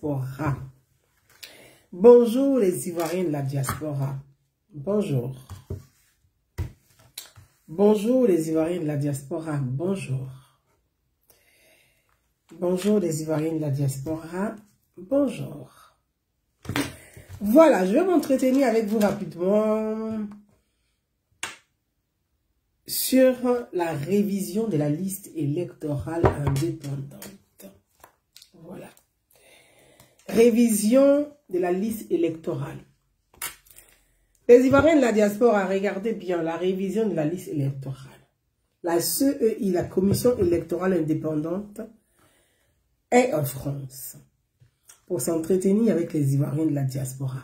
diaspora. Bonjour les Ivoiriens de la diaspora. Bonjour. Bonjour les Ivoiriens de la diaspora. Bonjour. Bonjour les Ivoiriens de la diaspora. Bonjour. Voilà, je vais m'entretenir avec vous rapidement sur la révision de la liste électorale indépendante. Voilà. Révision de la liste électorale. Les Ivoiriens de la diaspora, regardez bien la révision de la liste électorale. La CEI, la Commission électorale indépendante, est en France pour s'entretenir avec les Ivoiriens de la diaspora.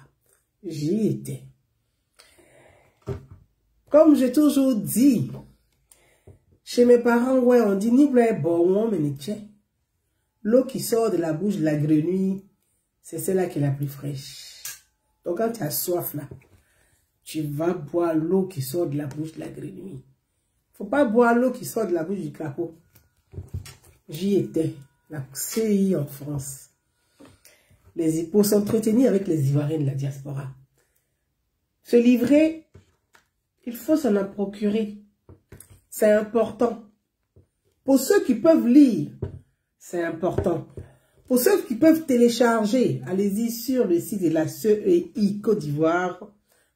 J'y étais. Comme j'ai toujours dit, chez mes parents, ouais, on dit ni bon, mais l'eau qui sort de la bouche de la grenouille, c'est celle-là qui est la plus fraîche. Donc quand tu as soif là, tu vas boire l'eau qui sort de la bouche de la grenouille. Faut pas boire l'eau qui sort de la bouche du crapaud. J'y étais, la CEI en France. Pour s'entretenir avec les Ivoiriens de la diaspora. Ce livret, il faut s'en en procurer. C'est important. Pour ceux qui peuvent lire, c'est important. Pour ceux qui peuvent télécharger, allez-y sur le site de la CEI Côte d'Ivoire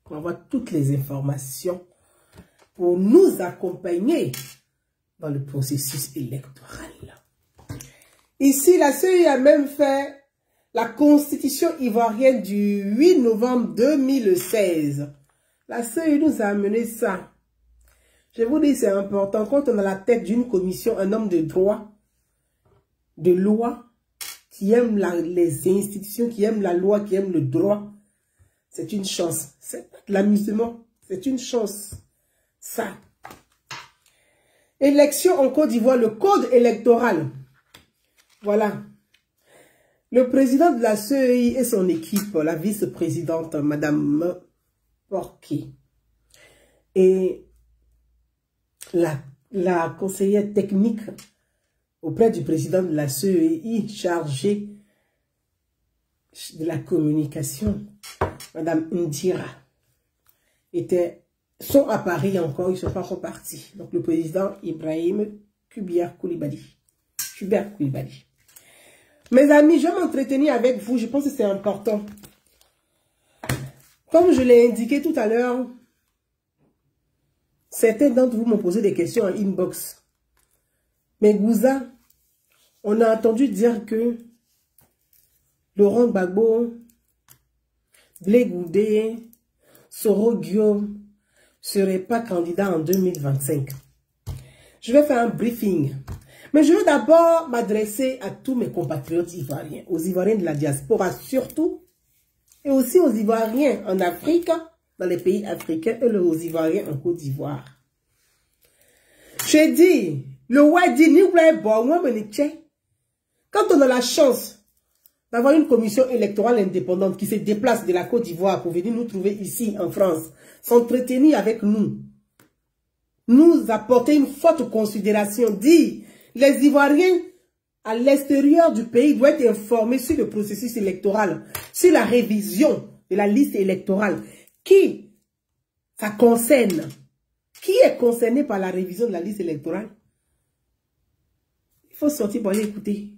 pour avoir toutes les informations pour nous accompagner dans le processus électoral. Ici, la CEI a même fait la constitution ivoirienne du 8 novembre 2016. La CEI nous a amené ça. Je vous dis, c'est important. Quand on a la tête d'une commission, un homme de droit, de loi, qui aime les institutions, qui aime la loi, qui aime le droit, c'est une chance. C'est l'amusement, c'est une chance. Ça. Élection en Côte d'Ivoire, le code électoral. Voilà. Le président de la CEI et son équipe, la vice-présidente, Madame Porquet, et la conseillère technique auprès du président de la CEI chargée de la communication, Madame Ndira, sont à Paris encore, ils ne sont pas repartis. Donc le président Ibrahim Kubiar Koulibaly. Mes amis, je vais m'entretenir avec vous, je pense que c'est important. Comme je l'ai indiqué tout à l'heure, certains d'entre vous m'ont posé des questions en inbox. Mais Gouza, on a entendu dire que Laurent Gbagbo, Blé Goudé, Soro Guillaume ne seraient pas candidats en 2025. Je vais faire un briefing. Mais je veux d'abord m'adresser à tous mes compatriotes ivoiriens, aux Ivoiriens de la diaspora surtout, et aussi aux Ivoiriens en Afrique, dans les pays africains, et aux Ivoiriens en Côte d'Ivoire. J'ai dit, le Wadi ni quand on a la chance d'avoir une commission électorale indépendante qui se déplace de la Côte d'Ivoire pour venir nous trouver ici en France, s'entretenir avec nous, nous apporter une forte considération, dire les Ivoiriens à l'extérieur du pays doivent être informés sur le processus électoral, sur la révision de la liste électorale. Qui ça concerne? Qui est concerné par la révision de la liste électorale? Il faut sortir pour aller écouter.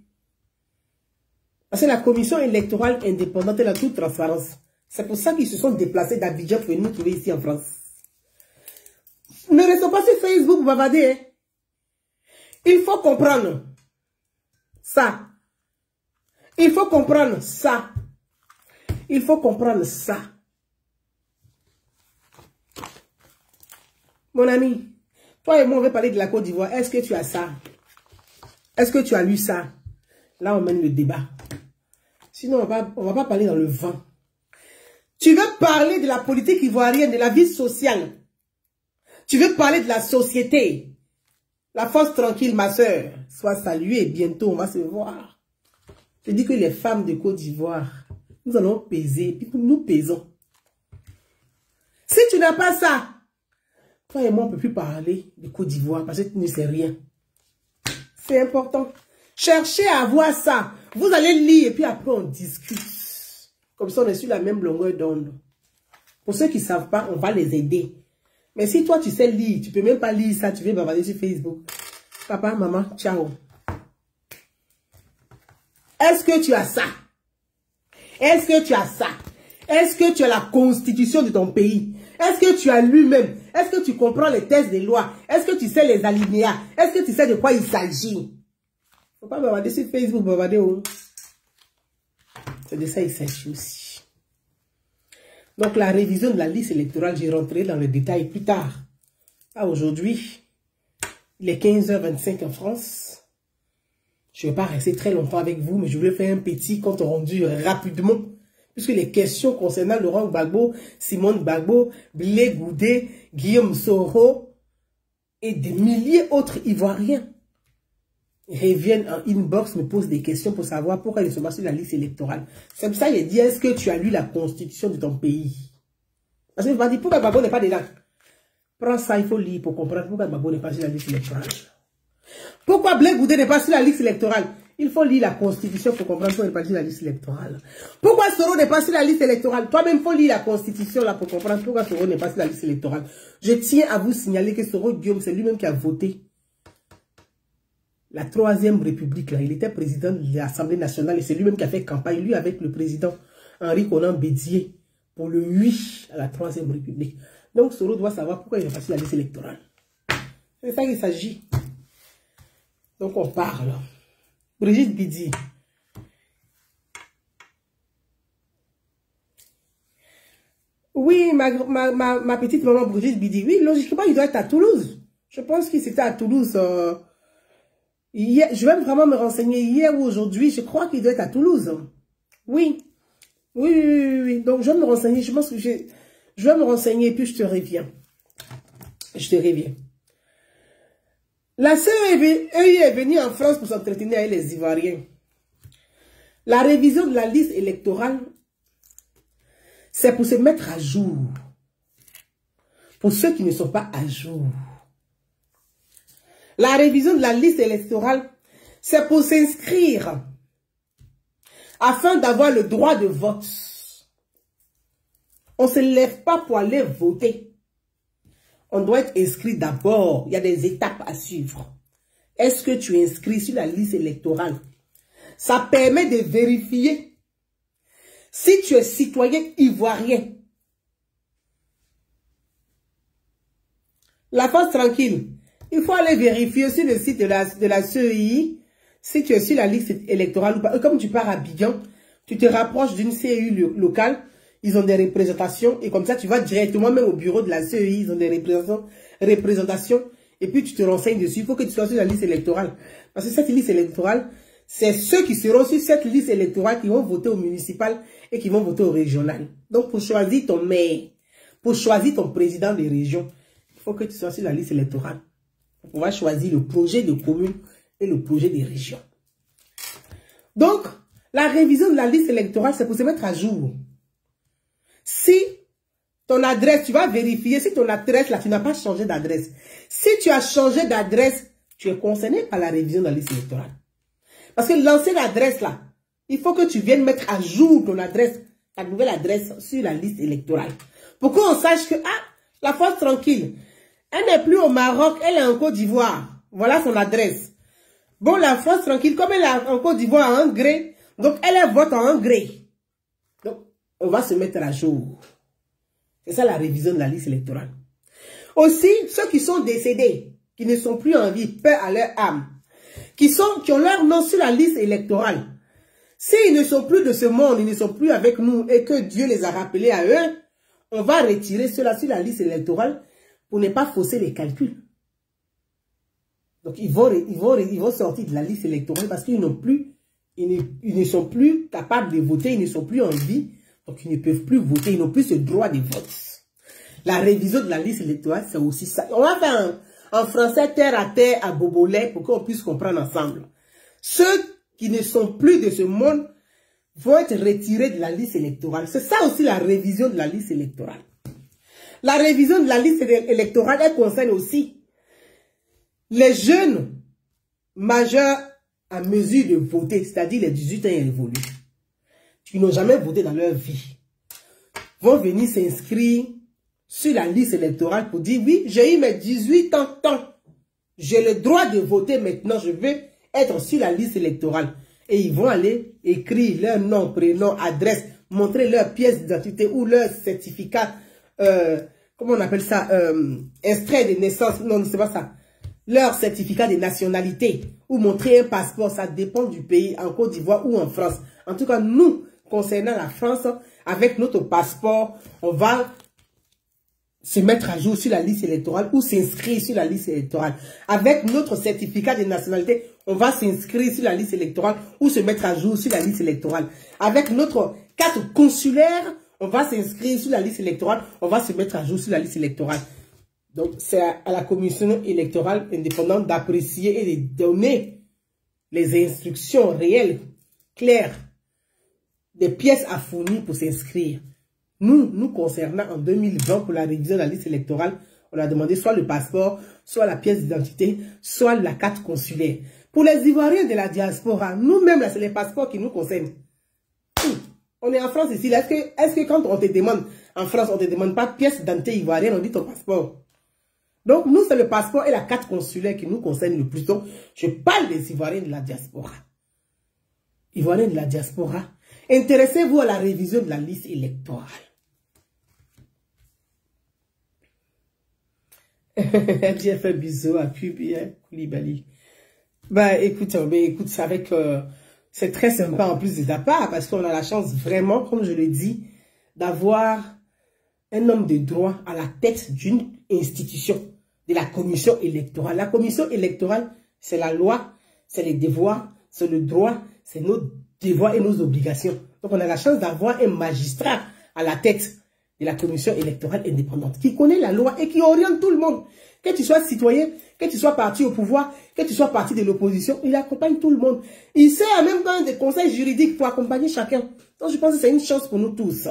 Parce que la commission électorale indépendante est en toute transparence. C'est pour ça qu'ils se sont déplacés d'Abidjan pour venir nous trouver ici en France. Ne restons pas sur Facebook pour bavarder, hein. Il faut comprendre ça. Il faut comprendre ça. Il faut comprendre ça. Mon ami, toi et moi, on va parler de la Côte d'Ivoire. Est-ce que tu as ça? Est-ce que tu as lu ça? Là, on mène le débat. Sinon, on va pas parler dans le vent. Tu veux parler de la politique ivoirienne, de la vie sociale. Tu veux parler de la société. La force tranquille, ma soeur. Sois saluée. Bientôt, on va se voir. Je dis que les femmes de Côte d'Ivoire, nous allons peser, puis nous pesons. Si tu n'as pas ça, toi et moi, on ne peut plus parler de Côte d'Ivoire parce que tu ne sais rien. C'est important. Cherchez à avoir ça. Vous allez lire et puis après on discute. Comme ça, on est sur la même longueur d'onde. Pour ceux qui ne savent pas, on va les aider. Mais si toi, tu sais lire, tu ne peux même pas lire ça, tu viens bavarder sur Facebook. Papa, maman, ciao. Est-ce que tu as ça? Est-ce que tu as ça? Est-ce que tu as la constitution de ton pays? Est-ce que tu as lu même? Est-ce que tu comprends les textes des lois? Est-ce que tu sais les alinéas? Est-ce que tu sais de quoi il s'agit? Il ne faut pas bavarder sur Facebook, bavarder où? C'est de ça qu'il s'agit aussi. Donc la révision de la liste électorale, j'y rentrerai dans le détail plus tard. Ah, aujourd'hui, il est 15h25 en France. Je ne vais pas rester très longtemps avec vous, mais je voulais faire un petit compte rendu rapidement. Puisque les questions concernant Laurent Gbagbo, Simone Gbagbo, Blé Goudé, Guillaume Soro et des milliers d'autres Ivoiriens reviennent en inbox, me posent des questions pour savoir pourquoi ils ne sont pas sur la liste électorale. C'est pour ça qu'il dit, est-ce que tu as lu la constitution de ton pays? Parce que je vais dire, pourquoi Gbagbo n'est pas dedans? Prends ça, il faut lire pour comprendre pourquoi Gbagbo n'est pas sur la liste électorale. Pourquoi Blé Goudé n'est pas sur la liste électorale? Il faut lire la constitution pour comprendre pourquoi il n'est pas sur la liste électorale. Pourquoi Soro n'est pas sur la liste électorale? Toi-même, il faut lire la constitution là pour comprendre pourquoi Soro n'est pas sur la liste électorale. Je tiens à vous signaler que Soro Guillaume, c'est lui-même qui a voté la 3e République. Là. Il était président de l'Assemblée nationale et c'est lui-même qui a fait campagne, lui avec le président Henri Konan Bédié, pour le 8 à la 3e République. Donc Soro doit savoir pourquoi il n'est pas sur la liste électorale. C'est ça qu'il s'agit. Donc on parle. Brigitte Bidi. Oui, ma petite maman Brigitte Bidi. Oui, logiquement, il doit être à Toulouse. Je pense qu'il était à Toulouse. Hier, je vais vraiment me renseigner hier ou aujourd'hui. Je crois qu'il doit être à Toulouse. Oui. Oui. Donc, je vais me renseigner. Je pense que je vais me renseigner et puis je te reviens. La CEI est venue en France pour s'entretenir avec les Ivoiriens. La révision de la liste électorale, c'est pour se mettre à jour. Pour ceux qui ne sont pas à jour. La révision de la liste électorale, c'est pour s'inscrire afin d'avoir le droit de vote. On ne se lève pas pour aller voter. On doit être inscrit d'abord. Il y a des étapes à suivre. Est-ce que tu es inscrit sur la liste électorale? Ça permet de vérifier si tu es citoyen ivoirien. La force tranquille. Il faut aller vérifier sur le site de la CEI si tu es sur la liste électorale ou pas. Comme tu pars à Abidjan, tu te rapproches d'une CEI locale. Ils ont des représentations et comme ça, tu vas directement même au bureau de la CEI. Ils ont des représentations et puis tu te renseignes dessus. Il faut que tu sois sur la liste électorale. Parce que cette liste électorale, c'est ceux qui seront sur cette liste électorale qui vont voter au municipal et qui vont voter au régional. Donc, pour choisir ton maire, pour choisir ton président des régions, il faut que tu sois sur la liste électorale. On va choisir le projet de commune et le projet des régions. Donc, la révision de la liste électorale, c'est pour se mettre à jour. Si ton adresse, tu vas vérifier si ton adresse, là, tu n'as pas changé d'adresse. Si tu as changé d'adresse, tu es concerné par la révision de la liste électorale. Parce que l'ancienne adresse, là, il faut que tu viennes mettre à jour ton adresse, ta nouvelle adresse sur la liste électorale. Pour qu'on sache que, ah, la force tranquille, elle n'est plus au Maroc, elle est en Côte d'Ivoire. Voilà son adresse. Bon, la force tranquille, comme elle est en Côte d'Ivoire en Gré, donc elle vote en Gré. Donc, on va se mettre à jour. C'est ça la révision de la liste électorale. Aussi, ceux qui sont décédés, qui ne sont plus en vie, paix à leur âme, qui ont leur nom sur la liste électorale. S'ils ne sont plus de ce monde, ils ne sont plus avec nous et que Dieu les a rappelés à eux, on va retirer ceux-là sur la liste électorale pour ne pas fausser les calculs. Donc, ils vont sortir de la liste électorale parce qu'ils n'ont plus, ils ne sont plus capables de voter, ils ne sont plus en vie. Donc, ils ne peuvent plus voter, ils n'ont plus ce droit de vote. La révision de la liste électorale, c'est aussi ça. On va faire en français terre à terre à Bobolet pour qu'on puisse comprendre ensemble. Ceux qui ne sont plus de ce monde vont être retirés de la liste électorale. C'est ça aussi la révision de la liste électorale. La révision de la liste électorale, elle concerne aussi les jeunes majeurs à mesure de voter, c'est-à-dire les 18 ans et révolus, qui n'ont jamais voté dans leur vie, vont venir s'inscrire sur la liste électorale pour dire, oui, j'ai eu mes 18 ans, j'ai le droit de voter maintenant, je veux être sur la liste électorale. Et ils vont aller écrire leur nom, prénom, adresse, montrer leur pièce d'identité ou leur certificat, comment on appelle ça, extrait de naissance, non, c'est pas ça, leur certificat de nationalité ou montrer un passeport, ça dépend du pays, en Côte d'Ivoire ou en France. En tout cas, nous, concernant la France, avec notre passeport, on va se mettre à jour sur la liste électorale ou s'inscrire sur la liste électorale. Avec notre certificat de nationalité, on va s'inscrire sur la liste électorale ou se mettre à jour sur la liste électorale. Avec notre carte consulaire, on va s'inscrire sur la liste électorale, on va se mettre à jour sur la liste électorale. Donc, c'est à la commission électorale indépendante d'apprécier et de donner les instructions réelles, claires, des pièces à fournir pour s'inscrire. Nous concernant en 2020 pour la révision de la liste électorale, on a demandé soit le passeport, soit la pièce d'identité, soit la carte consulaire. Pour les Ivoiriens de la diaspora, nous-mêmes, c'est les passeports qui nous concernent. On est en France ici. Est-ce que quand on te demande, en France, on ne te demande pas pièce d'identité ivoirienne, on dit ton passeport. Donc, nous, c'est le passeport et la carte consulaire qui nous concernent le plus. Donc, je parle des Ivoiriens de la diaspora. Ivoiriens de la diaspora, intéressez-vous à la révision de la liste électorale. Bien fait, bisous à Kubi, Koulibaly. Bah, écoute, c'est avec... c'est très sympa en plus de ta part, parce qu'on a la chance vraiment, comme je le dis, d'avoir un homme de droit à la tête d'une institution, de la commission électorale. La commission électorale, c'est la loi, c'est les devoirs, c'est le droit, c'est nos devoirs et nos obligations. Donc, on a la chance d'avoir un magistrat à la tête de la commission électorale indépendante, qui connaît la loi et qui oriente tout le monde. Que tu sois citoyen, que tu sois parti au pouvoir, que tu sois parti de l'opposition, il accompagne tout le monde. Il sait en même temps des conseils juridiques pour accompagner chacun. Donc je pense que c'est une chance pour nous tous.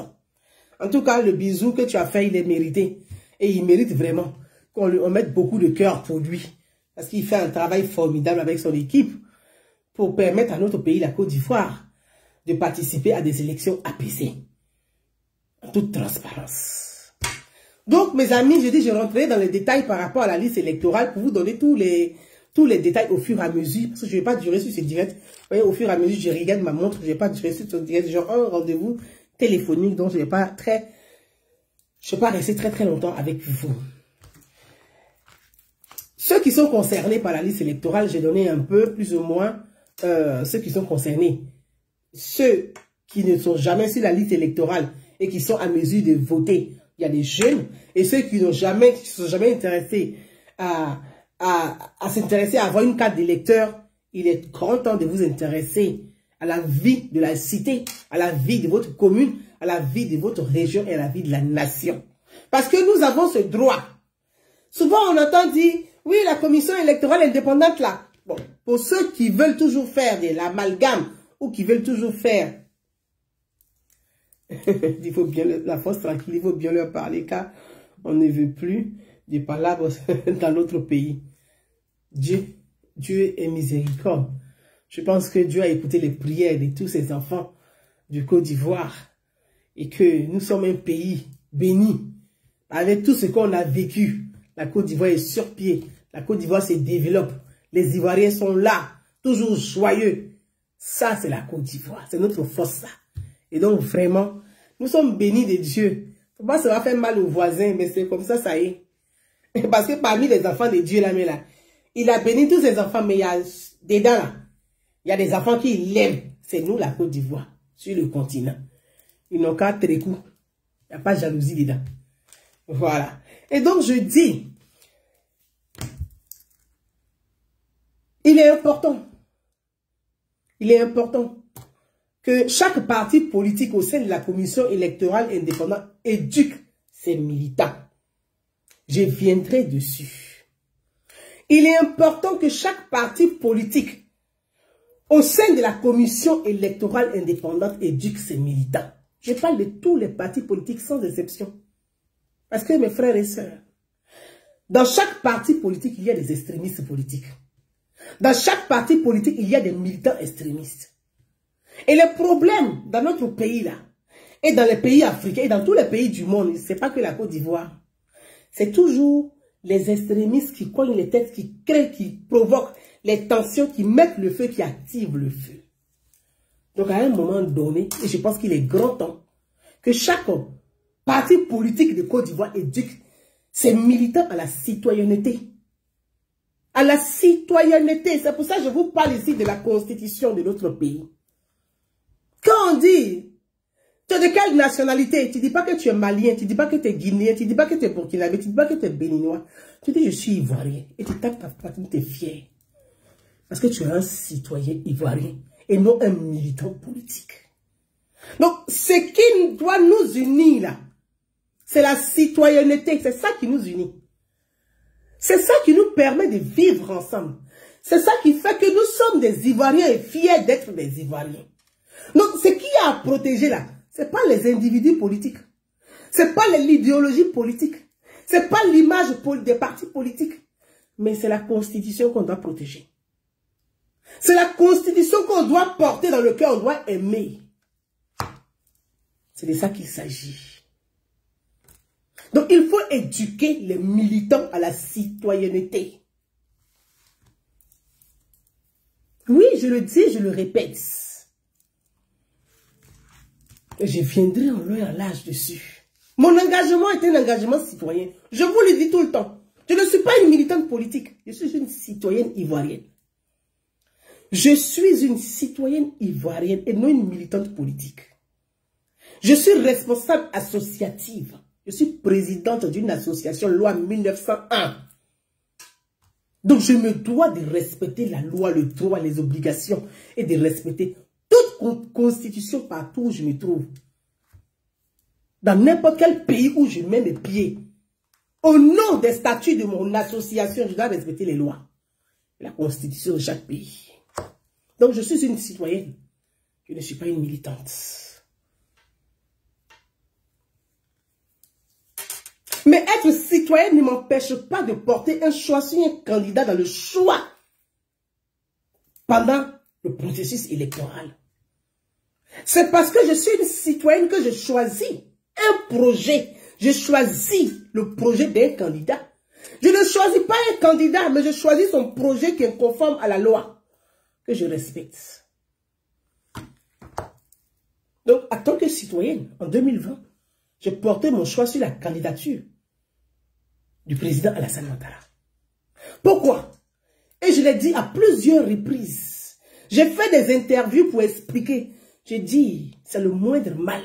En tout cas, le bisou que tu as fait, il est mérité. Et il mérite vraiment qu'on mette beaucoup de cœur pour lui. Parce qu'il fait un travail formidable avec son équipe pour permettre à notre pays, la Côte d'Ivoire, de participer à des élections apaisées. En toute transparence. Donc, mes amis, je rentrerai dans les détails par rapport à la liste électorale pour vous donner tous les détails au fur et à mesure. Parce que je ne vais pas durer sur ce direct. Vous voyez, au fur et à mesure, je regarde ma montre. Je ne vais pas durer sur ce direct. J'ai un rendez-vous téléphonique. Donc, je ne vais pas rester très longtemps avec vous. Ceux qui sont concernés par la liste électorale, j'ai donné un peu, plus ou moins, ceux qui sont concernés. Ceux qui ne sont jamais sur la liste électorale et qui sont à mesure de voter. Il y a des jeunes et ceux qui ne sont jamais intéressés à s'intéresser à avoir une carte d'électeur. Il est grand temps de vous intéresser à la vie de la cité, à la vie de votre commune, à la vie de votre région et à la vie de la nation. Parce que nous avons ce droit. Souvent on entend dire, oui, la commission électorale indépendante là. Bon, pour ceux qui veulent toujours faire de l'amalgame ou qui veulent toujours faire il faut bien la force tranquille, il faut bien leur parler car on ne veut plus de palabres dans notre pays. Dieu est miséricorde. Je pense que Dieu a écouté les prières de tous ses enfants du Côte d'Ivoire et que nous sommes un pays béni. Avec tout ce qu'on a vécu, la Côte d'Ivoire est sur pied. La Côte d'Ivoire se développe. Les Ivoiriens sont là, toujours joyeux. Ça, c'est la Côte d'Ivoire. C'est notre force, ça. Et donc, vraiment, nous sommes bénis de Dieu. Faut pas, ça va faire mal aux voisins, mais c'est comme ça y est. Parce que parmi les enfants de Dieu, là, il a béni tous ses enfants, mais il y a dedans, là, il y a des enfants qui l'aiment. C'est nous, la Côte d'Ivoire, sur le continent. Ils n'ont qu'à trécou. Il n'y a pas de jalousie dedans. Voilà. Et donc, je dis, il est important que chaque parti politique au sein de la commission électorale indépendante éduque ses militants. Je viendrai dessus. Il est important que chaque parti politique au sein de la commission électorale indépendante éduque ses militants. Je parle de tous les partis politiques sans exception. Parce que mes frères et sœurs, dans chaque parti politique, il y a des extrémistes politiques. Dans chaque parti politique, il y a des militants extrémistes. Et le problème dans notre pays là, et dans les pays africains, et dans tous les pays du monde, ce n'est pas que la Côte d'Ivoire, c'est toujours les extrémistes qui cognent les têtes, qui créent, qui provoquent les tensions, qui mettent le feu, qui activent le feu. Donc à un moment donné, et je pense qu'il est grand temps, que chaque parti politique de Côte d'Ivoire éduque ses militants à la citoyenneté. À la citoyenneté. C'est pour ça que je vous parle ici de la constitution de notre pays. Quand on dit, tu es de quelle nationalité? Tu ne dis pas que tu es malien, tu ne dis pas que tu es guinéen, tu ne dis pas que tu es burkinabé, tu ne dis pas que tu es béninois. Tu dis je suis ivoirien et tu tapes ta patrie, tu es fier. Parce que tu es un citoyen ivoirien et non un militant politique. Donc, ce qui doit nous unir là, c'est la citoyenneté, c'est ça qui nous unit. C'est ça qui nous permet de vivre ensemble. C'est ça qui fait que nous sommes des Ivoiriens et fiers d'être des Ivoiriens. Donc, ce qu'il y a à protéger là, ce n'est pas les individus politiques. Ce n'est pas l'idéologie politique. Ce n'est pas l'image des partis politiques. Mais c'est la constitution qu'on doit protéger. C'est la constitution qu'on doit porter dans le cœur, on doit aimer. C'est de ça qu'il s'agit. Donc, il faut éduquer les militants à la citoyenneté. Oui, je le dis, je le répète. Et je viendrai en long et en large dessus. Mon engagement est un engagement citoyen. Je vous le dis tout le temps. Je ne suis pas une militante politique. Je suis une citoyenne ivoirienne. Je suis une citoyenne ivoirienne et non une militante politique. Je suis responsable associative. Je suis présidente d'une association loi 1901. Donc je me dois de respecter la loi, le droit, les obligations et de respecter toute constitution partout où je me trouve. Dans n'importe quel pays où je mets mes pieds. Au nom des statuts de mon association, je dois respecter les lois. La constitution de chaque pays. Donc je suis une citoyenne. Je ne suis pas une militante. Mais être citoyenne ne m'empêche pas de porter un choix sur un candidat dans le choix pendant le processus électoral. C'est parce que je suis une citoyenne que je choisis un projet. Je choisis le projet d'un candidat. Je ne choisis pas un candidat, mais je choisis son projet qui est conforme à la loi, que je respecte. Donc, en tant que citoyenne, en 2020, je portais mon choix sur la candidature du président Alassane Ouattara. Pourquoi? Et je l'ai dit à plusieurs reprises. J'ai fait des interviews pour expliquer. J'ai dit, c'est le moindre mal.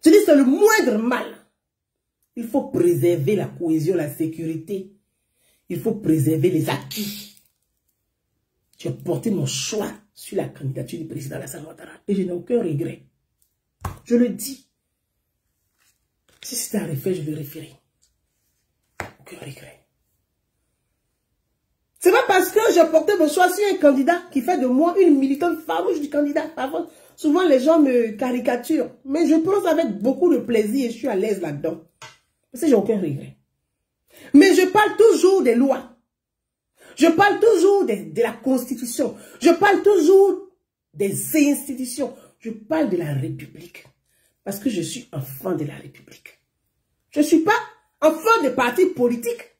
Je dis, c'est le moindre mal. Il faut préserver la cohésion, la sécurité. Il faut préserver les acquis. J'ai porté mon choix sur la candidature du président Alassane Ouattara. Et je n'ai aucun regret. Je le dis. Si c'était à refaire, je le referai. Aucun regret. C'est pas parce que j'ai porté mon choix sur un candidat qui fait de moi une militante farouche du candidat. Parfois, souvent les gens me caricaturent. Mais je pense avec beaucoup de plaisir et je suis à l'aise là-dedans. Parce que j'ai aucun regret. Mais je parle toujours des lois. Je parle toujours de la Constitution. Je parle toujours des institutions. Je parle de la République. Parce que je suis enfant de la République. Je ne suis pas enfant de parti politique.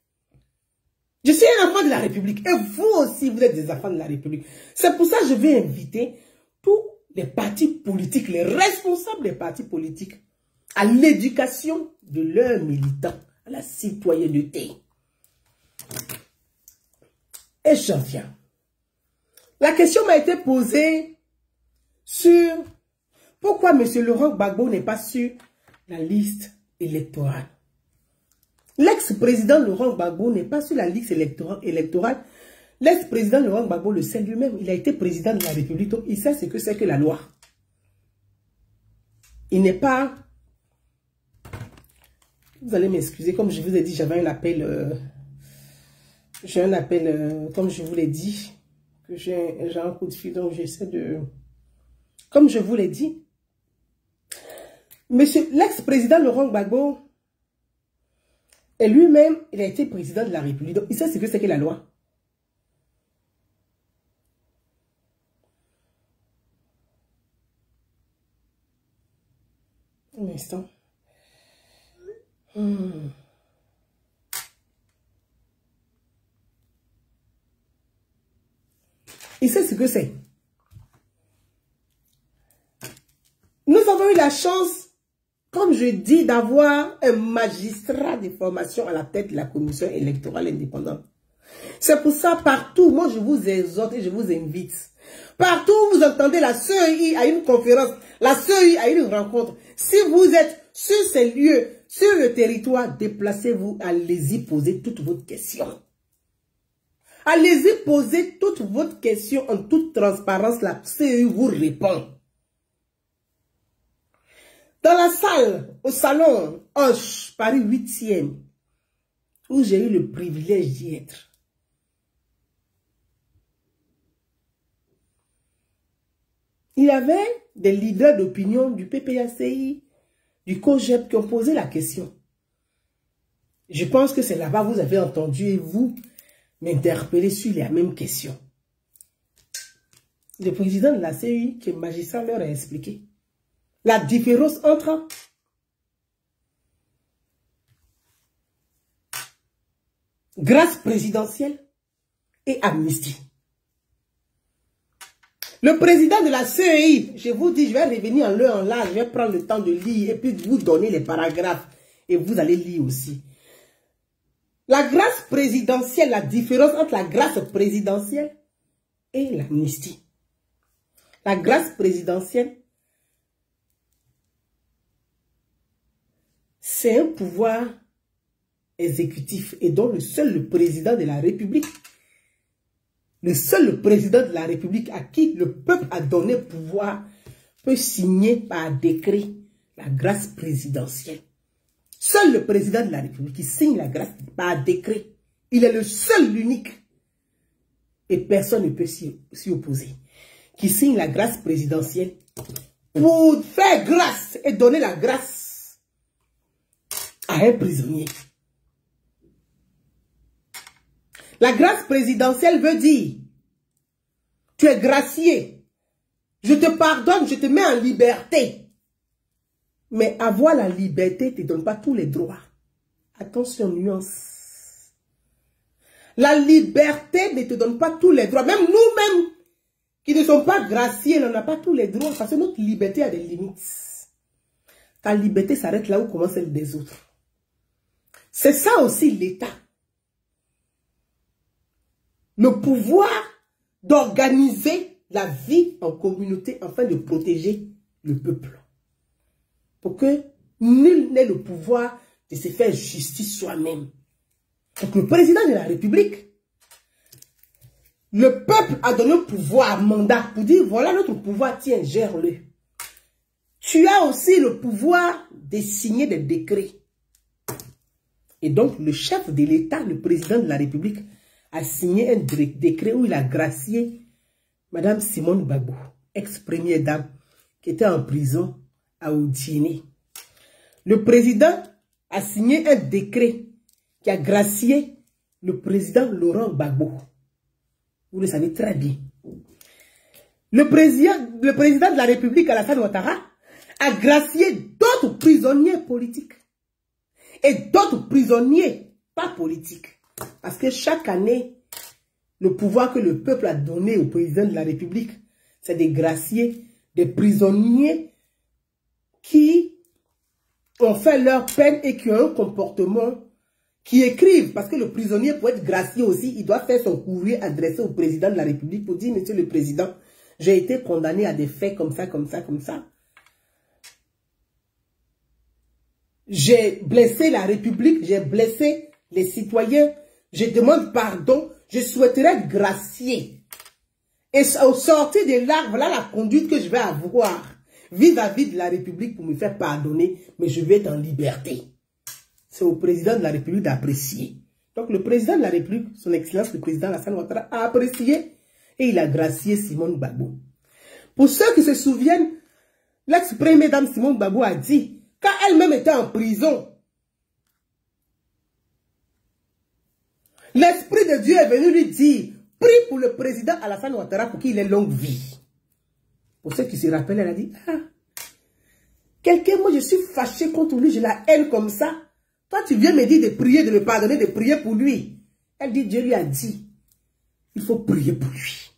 Je suis un enfant de la République. Et vous aussi, vous êtes des enfants de la République. C'est pour ça que je vais inviter tous les partis politiques, les responsables des partis politiques, à l'éducation de leurs militants, à la citoyenneté. Et j'en viens. La question m'a été posée sur pourquoi M. Laurent Gbagbo n'est pas sur la liste électorale. L'ex-président Laurent Gbagbo n'est pas sur la liste électorale. L'ex-président Laurent Gbagbo le sait lui-même. Il a été président de la République, donc il sait ce que c'est que la loi. Il n'est pas... Vous allez m'excuser, comme je vous ai dit, j'avais un appel... j'ai un appel, comme je vous l'ai dit, que j'ai un coup de fil, donc j'essaie de... Comme je vous l'ai dit, monsieur l'ex-président Laurent Gbagbo, et lui-même, il a été président de la République. Donc, il sait ce que c'est que la loi. Un instant. Il sait ce que c'est. Nous avons eu la chance, comme je dis, d'avoir un magistrat de formation à la tête de la commission électorale indépendante. C'est pour ça, partout, moi je vous exhorte et je vous invite. Partout où vous entendez la CEI à une conférence, la CEI à une rencontre, si vous êtes sur ces lieux, sur le territoire, déplacez-vous, allez-y poser toutes vos questions. Allez-y poser toutes vos questions en toute transparence, la CEI vous répond. Dans la salle, au salon Hoche, Paris 8e, où j'ai eu le privilège d'y être, il y avait des leaders d'opinion du PPACI, du COGEP qui ont posé la question. Je pense que c'est là-bas vous avez entendu et vous m'interpeller sur la même question. Le président de la CEI, qui est magistrat, leur a expliqué la différence entre grâce présidentielle et amnistie. Le président de la CEI, je vous dis, je vais revenir en l'heure en large, je vais prendre le temps de lire et puis vous donner les paragraphes et vous allez lire aussi. La grâce présidentielle, la différence entre la grâce présidentielle et l'amnistie. La grâce présidentielle, c'est un pouvoir exécutif et dont le président de la République, le seul président de la République à qui le peuple a donné pouvoir peut signer par décret la grâce présidentielle. Seul le président de la République qui signe la grâce par décret. Il est le seul, l'unique. Et personne ne peut s'y opposer. Qui signe la grâce présidentielle pour faire grâce et donner la grâce à un prisonnier. La grâce présidentielle veut dire, tu es gracié, je te pardonne, je te mets en liberté. Mais avoir la liberté ne te donne pas tous les droits. Attention, nuance. La liberté ne te donne pas tous les droits. Même nous-mêmes, qui ne sommes pas graciés, on n'a pas tous les droits. Parce que notre liberté a des limites. Ta liberté s'arrête là où commence celle des autres. C'est ça aussi l'État. Le pouvoir d'organiser la vie en communauté afin de protéger le peuple. Pour que nul n'ait le pouvoir de se faire justice soi-même. Donc le président de la République, le peuple a donné un pouvoir, un mandat pour dire voilà notre pouvoir, tiens, gère-le. Tu as aussi le pouvoir de signer des décrets. Et donc le chef de l'État, le président de la République, a signé un décret où il a gracié Madame Simone Gbagbo, ex-première dame, qui était en prison à Oudiéné. Le président a signé un décret qui a gracié le président Laurent Gbagbo. Vous le savez très bien. Le président de la République, Alassane Ouattara, a gracié d'autres prisonniers politiques. Et d'autres prisonniers pas politiques. Parce que chaque année, le pouvoir que le peuple a donné au président de la République, c'est de gracier des prisonniers qui ont fait leur peine et qui ont un comportement, qui écrivent. Parce que le prisonnier, pour être gracié aussi, il doit faire son courrier adressé au président de la République pour dire, monsieur le président, j'ai été condamné à des faits comme ça, comme ça, comme ça. J'ai blessé la République, j'ai blessé les citoyens. Je demande pardon, je souhaiterais être gracié. Et au sortir de là, voilà la conduite que je vais avoir vis-à-vis de la République pour me faire pardonner, mais je vais être en liberté. C'est au président de la République d'apprécier. Donc le président de la République, son excellence, le président Alassane Ouattara, a apprécié et il a gracié Simone Gbagbo. Pour ceux qui se souviennent, l'ex-première dame Simone Gbagbo a dit, quand elle-même était en prison, l'Esprit de Dieu est venu lui dire, prie pour le président Alassane Ouattara pour qu'il ait longue vie. Pour ceux qui se rappellent, elle a dit, ah, Quelqu'un, moi je suis fâché contre lui, je la haine comme ça. Toi tu viens me dire de prier, de le pardonner, de prier pour lui. Elle dit, Dieu lui a dit, il faut prier pour lui.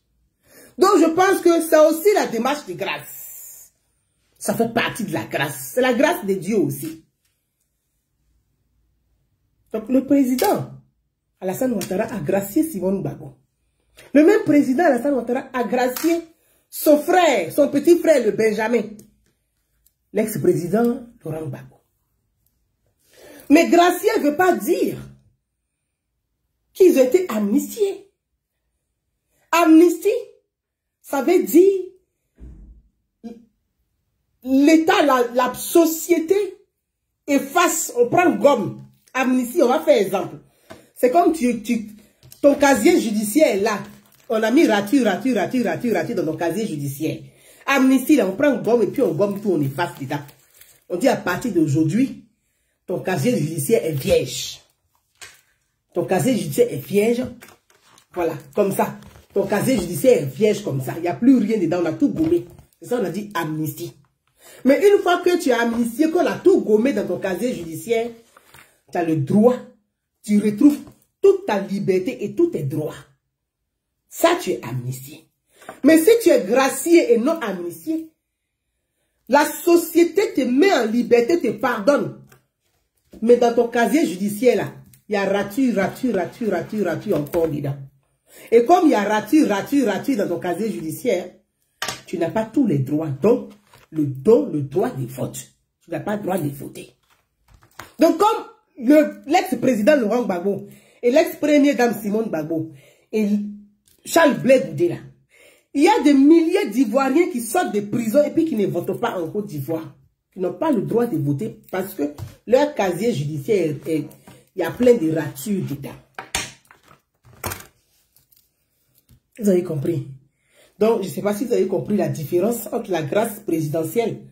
Donc je pense que c'est aussi la démarche de grâce. Ça fait partie de la grâce. C'est la grâce de Dieu aussi. Donc le président Alassane Ouattara a gracié Simone Gbagbo. Le même président Alassane Ouattara a gracié son frère, son petit frère, le Benjamin. L'ex-président Laurent Gbagbo. Mais gracier ne veut pas dire qu'ils ont été amnistiés. Amnistie, ça veut dire l'État, la société efface, on prend gomme. Amnistie, on va faire exemple. C'est comme ton casier judiciaire est là. On a mis rature dans ton casier judiciaire. Amnistie, là, on prend gomme et puis on gomme tout, on efface l'État. On dit à partir d'aujourd'hui, ton casier judiciaire est vierge. Ton casier judiciaire est vierge. Voilà, comme ça. Ton casier judiciaire est vierge comme ça. Il n'y a plus rien dedans, on a tout gommé. C'est ça, on a dit amnistie. Mais une fois que tu as amnistié, qu'on a tout gommé dans ton casier judiciaire, tu as le droit, tu retrouves toute ta liberté et tous tes droits. Ça, tu es amnistié. Mais si tu es gracié et non amnistié, la société te met en liberté, te pardonne. Mais dans ton casier judiciaire, là, il y a rature encore dedans. Et comme il y a rature dans ton casier judiciaire, tu n'as pas tous les droits. Donc, le droit de vote. Tu n'as pas le droit de voter. Donc, comme l'ex-président Laurent Gbagbo et l'ex-première dame Simone Gbagbo et Charles Blé Goudé, il y a des milliers d'Ivoiriens qui sortent de prison et puis qui ne votent pas en Côte d'Ivoire. Qui n'ont pas le droit de voter parce que leur casier judiciaire, il y a plein de ratures dedans. Vous avez compris? Donc, je ne sais pas si vous avez compris la différence entre la grâce présidentielle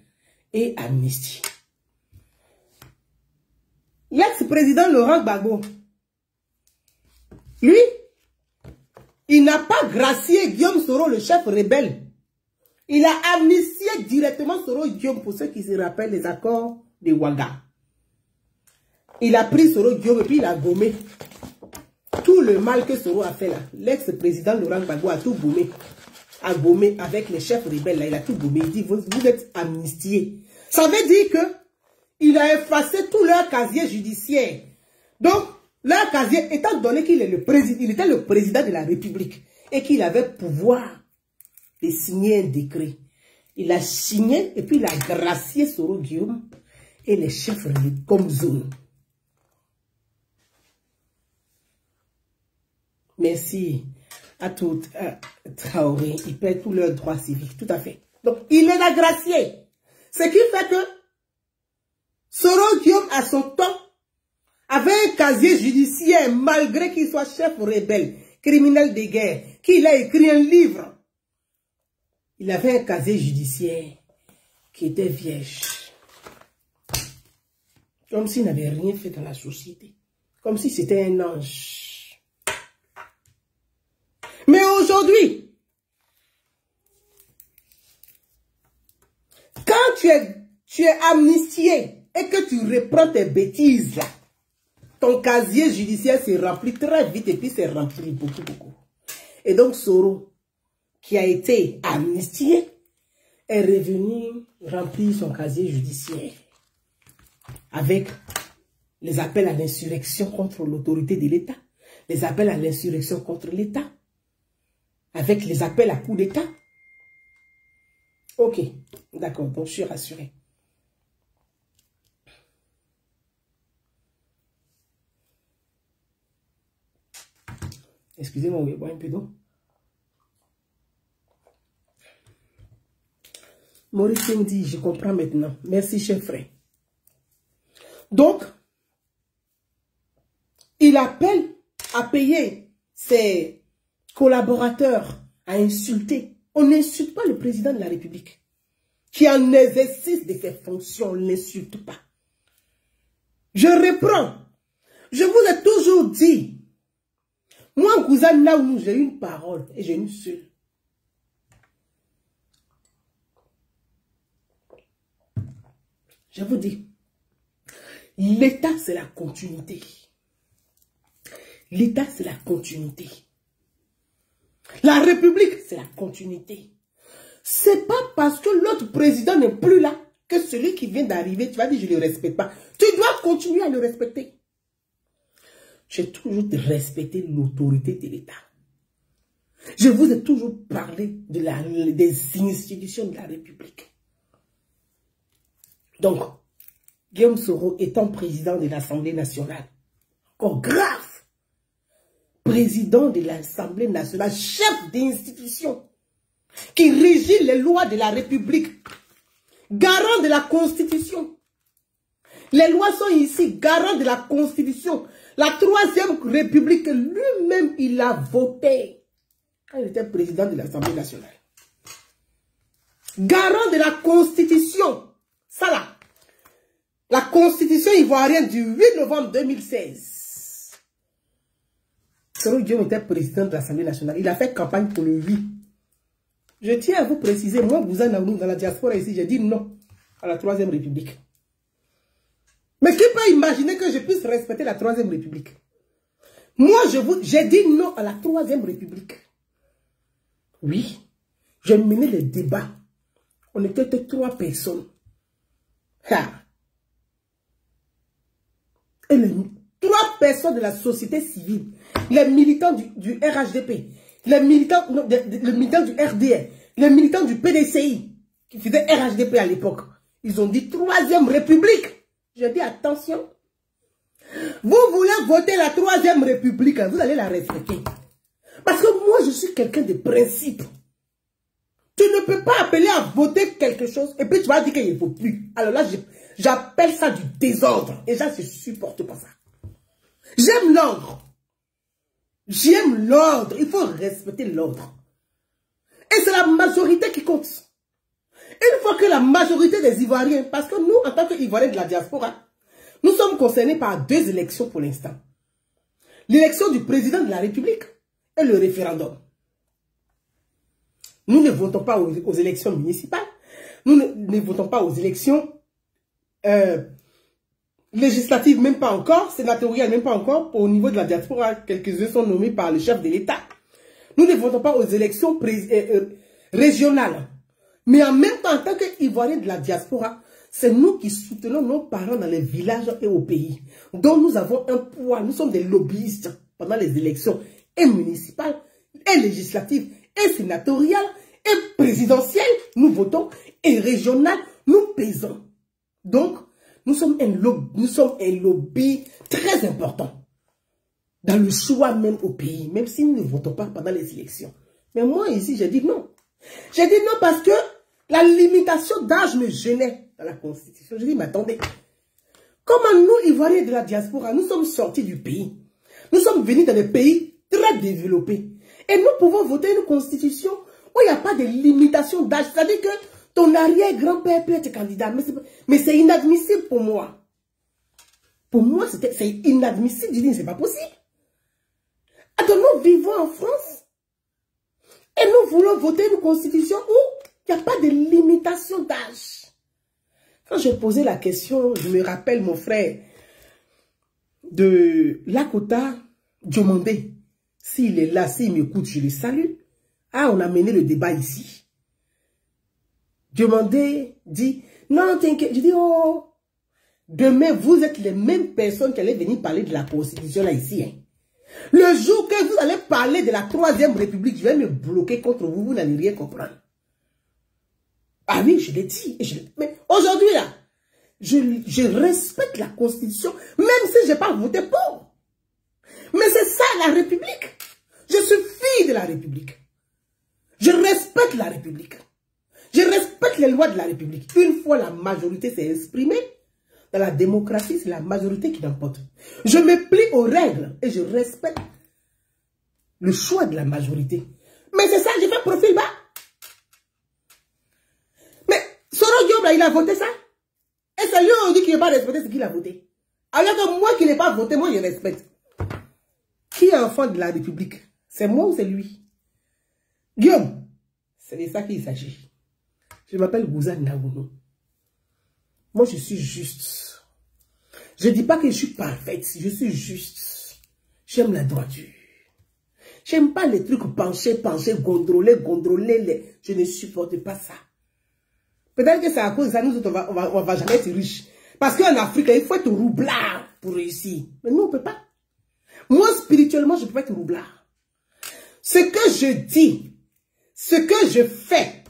et amnistie. L'ex-président Laurent Gbagbo, lui, il n'a pas gracié Guillaume Soro, le chef rebelle. Il a amnistié directement Soro Guillaume, pour ceux qui se rappellent les accords de Ouaga. Il a pris Soro Guillaume et puis il a gommé. Tout le mal que Soro a fait là, l'ex-président Laurent Gbagbo a tout gommé. A gommé avec les chefs rebelles là, il a tout gommé. Il dit, vous êtes amnistiés. Ça veut dire que il a effacé tout leur casier judiciaire. Donc, leur casier, étant donné qu'il est le président, il était le président de la République et qu'il avait pouvoir de signer un décret. Il a signé et puis il a gracié Soro Guillaume et les chefs rebelles comme zone. Merci à tout Traoré. Ils perdent tous leurs droits civiques. Tout à fait. Donc, il les a graciés. Ce qui fait que Soro Guillaume, à son temps, avait un casier judiciaire, malgré qu'il soit chef rebelle, criminel de guerre, qu'il a écrit un livre. Il avait un casier judiciaire qui était vierge. Comme s'il n'avait rien fait dans la société. Comme si c'était un ange. Mais aujourd'hui, quand tu es amnistié et que tu reprends tes bêtises là, ton casier judiciaire se remplit très vite et puis c'est rempli beaucoup. Et donc Soro, qui a été amnistié, est revenu remplir son casier judiciaire avec les appels à l'insurrection contre l'autorité de l'État, les appels à l'insurrection contre l'État, avec les appels à coup d'État. Ok, d'accord, donc je suis rassuré. Excusez-moi, oui, boire un peu d'eau. Maurice me dit, je comprends maintenant. Merci, cher frère. Donc, il appelle à payer ses collaborateurs à insulter. On n'insulte pas le président de la République. Qui en exercice de ses fonctions, on ne l'insulte pas. Je reprends. Je vous ai toujours dit, moi, Cousin Naounou, j'ai une parole et j'ai une seule. Je vous dis, l'État, c'est la continuité. L'État, c'est la continuité. La République, c'est la continuité. C'est pas parce que l'autre président n'est plus là que celui qui vient d'arriver, tu vas dire, je ne le respecte pas. Tu dois continuer à le respecter. J'ai toujours respecté l'autorité de l'État. Je vous ai toujours parlé des institutions de la République. Donc, Guillaume Soro étant président de l'Assemblée nationale, encore grave, président de l'Assemblée nationale, chef d'institution, qui régit les lois de la République, garant de la Constitution. Les lois sont ici, garant de la Constitution. La troisième République, lui-même, il a voté quand il était président de l'Assemblée nationale. Garant de la Constitution. Ça là. La Constitution ivoirienne du 8 novembre 2016. Soro Guillaume était président de l'Assemblée nationale. Il a fait campagne pour le 8. Je tiens à vous préciser, moi, vous en avez dans la diaspora ici, j'ai dit non à la troisième République. Mais qui peut imaginer que je puisse respecter la troisième République? Moi, j'ai dit non à la troisième République. Oui, j'ai mené les débats. On était que 3 personnes. Et les 3 personnes de la société civile, les militants du RHDP, les militants, le militant du RDR, les militants du PDCI, qui faisaient RHDP à l'époque, ils ont dit troisième République. J'ai dit attention. Vous voulez voter la troisième République, vous allez la respecter. Parce que moi, je suis quelqu'un de principe. Tu ne peux pas appeler à voter quelque chose et puis tu vas dire qu'il ne faut plus. Alors là, j'appelle ça du désordre. Et ça, je ne supporte pas ça. J'aime l'ordre. J'aime l'ordre. Il faut respecter l'ordre. Et c'est la majorité qui compte. Une fois que la majorité des Ivoiriens, parce que nous, en tant qu'Ivoiriens de la diaspora, nous sommes concernés par 2 élections pour l'instant. L'élection du président de la République et le référendum. Nous ne votons pas aux élections municipales. Nous ne votons pas aux élections législatives, même pas encore, sénatoriales, même pas encore. Au niveau de la diaspora, quelques-uns sont nommés par le chef de l'État. Nous ne votons pas aux élections régionales. Mais en même temps, en tant qu'Ivoiriens de la diaspora, c'est nous qui soutenons nos parents dans les villages et au pays. Donc nous avons un poids, nous sommes des lobbyistes pendant les élections et municipales, et législatives, et sénatoriales, et présidentielles, nous votons, et régionales, nous pesons. Donc, nous sommes un lobby très important dans le choix même au pays, même si nous ne votons pas pendant les élections. Mais moi ici, j'ai dit non. J'ai dit non parce que la limitation d'âge me gênait dans la Constitution. Je dis, mais attendez, comment nous, Ivoiriens de la diaspora, nous sommes sortis du pays. Nous sommes venus dans des pays très développés. Et nous pouvons voter une Constitution où il n'y a pas de limitation d'âge. C'est-à-dire que ton arrière-grand-père peut être candidat. Mais c'est inadmissible pour moi. Pour moi, c'est inadmissible. Je dis, c'est pas possible. Attends, nous vivons en France. Et nous voulons voter une Constitution où il n'y a pas de limitation d'âge. Quand j'ai posé la question, je me rappelle mon frère de Lakota, Diomandé. S'il est là, s'il m'écoute, je le salue. Ah, on a mené le débat ici. Diomandé dit, non, t'inquiète. Je dis, oh, demain, vous êtes les mêmes personnes qui allaient venir parler de la Constitution là ici. Hein. Le jour que vous allez parler de la troisième République, je vais me bloquer contre vous, vous n'allez rien comprendre. Ah oui, je l'ai dit. Mais aujourd'hui, là, je respecte la Constitution, même si je n'ai pas voté pour. Mais c'est ça la République. Je suis fille de la République. Je respecte la République. Je respecte les lois de la République. Une fois la majorité s'est exprimée, dans la démocratie, c'est la majorité qui l'emporte. Je me plie aux règles et je respecte le choix de la majorité. Mais c'est ça, j'ai fait profil bas. Mais Soro Guillaume, il a voté ça. Et c'est lui on dit qu'il n'a pas respecté ce qu'il a voté. Alors que moi qui n'ai pas voté, moi je respecte. Qui est enfant de la République? C'est moi ou c'est lui? Guillaume, c'est de ça qu'il s'agit. Je m'appelle Gouza Naounou. Moi, je suis juste. Je ne dis pas que je suis parfaite. Je suis juste. J'aime la droiture. J'aime pas les trucs penchés, gondoler. Je ne supporte pas ça. Peut-être que c'est à cause de ça, nous autres, on va jamais être riches. Parce qu'en Afrique, il faut être roublard pour réussir. Mais nous, on ne peut pas. Moi, spirituellement, je ne peux pas être roublard. Ce que je dis, ce que je fais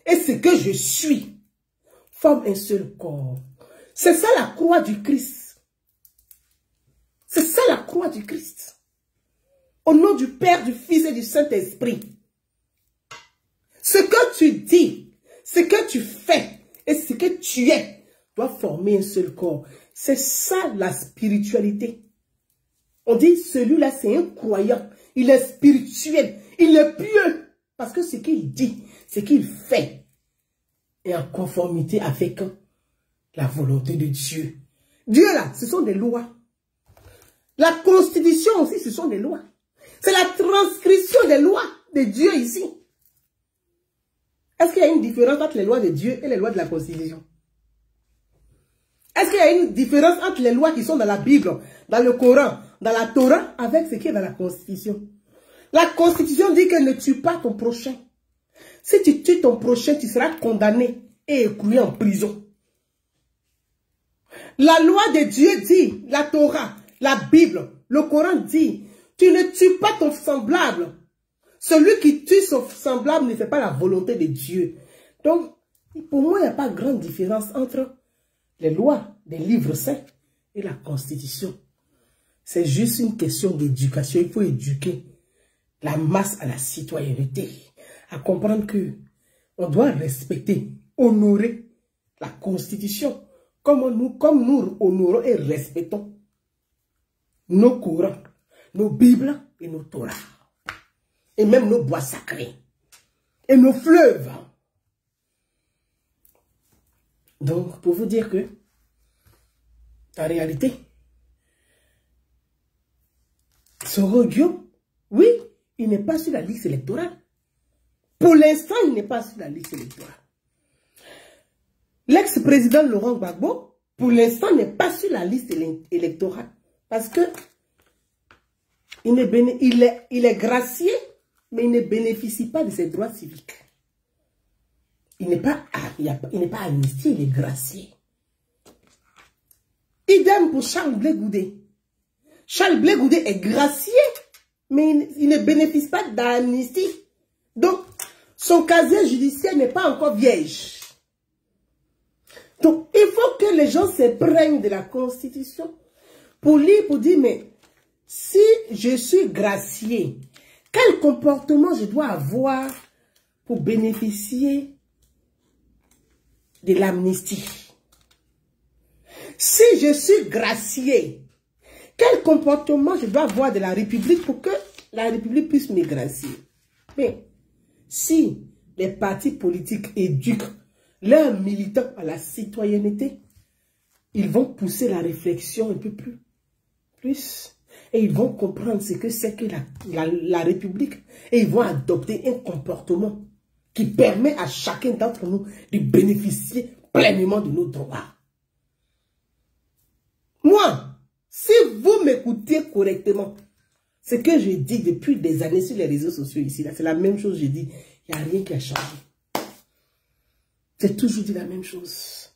et ce que je suis forment un seul corps. C'est ça la croix du Christ. C'est ça la croix du Christ. Au nom du Père, du Fils et du Saint-Esprit. Ce que tu dis, ce que tu fais et ce que tu es doit former un seul corps. C'est ça la spiritualité. On dit celui-là c'est un croyant. Il est spirituel. Il est pieux. Parce que ce qu'il dit, ce qu'il fait est en conformité avec la volonté de Dieu. Dieu là, ce sont des lois. La constitution aussi, ce sont des lois. C'est la transcription des lois de Dieu ici. Est-ce qu'il y a une différence entre les lois de Dieu et les lois de la constitution? Est-ce qu'il y a une différence entre les lois qui sont dans la Bible, dans le Coran, dans la Torah, avec ce qui est dans la Constitution? La Constitution dit que ne tue pas ton prochain. Si tu tues ton prochain, tu seras condamné et écroué en prison. La loi de Dieu dit, la Torah, la Bible, le Coran dit, tu ne tues pas ton semblable. Celui qui tue son semblable ne fait pas la volonté de Dieu. Donc, pour moi, il n'y a pas grande différence entre les lois des livres saints et la Constitution. C'est juste une question d'éducation. Il faut éduquer la masse à la citoyenneté, à comprendre que on doit respecter, honorer la Constitution, comme nous honorons et respectons nos Corans, nos Bibles et nos Torahs, et même nos bois sacrés, et nos fleuves. Donc, pour vous dire que, en réalité, Soroguio, oui, il n'est pas sur la liste électorale. Pour l'instant, il n'est pas sur la liste électorale. L'ex-président Laurent Gbagbo, pour l'instant, n'est pas sur la liste électorale. Parce que il est gracié, mais il ne bénéficie pas de ses droits civiques. Il n'est pas amnistié, il est gracié. Idem pour Charles Blé Goudé. Charles Blé Goudé est gracié, mais il ne bénéficie pas d'amnistie. Donc, son casier judiciaire n'est pas encore vierge. Donc, il faut que les gens s'éprennent de la Constitution pour lire, pour dire, mais si je suis gracié, quel comportement je dois avoir pour bénéficier de l'amnistie? Si je suis gracié, quel comportement je dois avoir de la République pour que la République puisse me gracier? Mais si les partis politiques éduquent leurs militants à la citoyenneté, ils vont pousser la réflexion un peu plus. Et ils vont comprendre ce que c'est que la République. Et ils vont adopter un comportement qui permet à chacun d'entre nous de bénéficier pleinement de nos droits. Moi, si vous m'écoutez correctement, ce que je dis depuis des années sur les réseaux sociaux ici, c'est la même chose que je dis. Il n'y a rien qui a changé. J'ai toujours dit la même chose.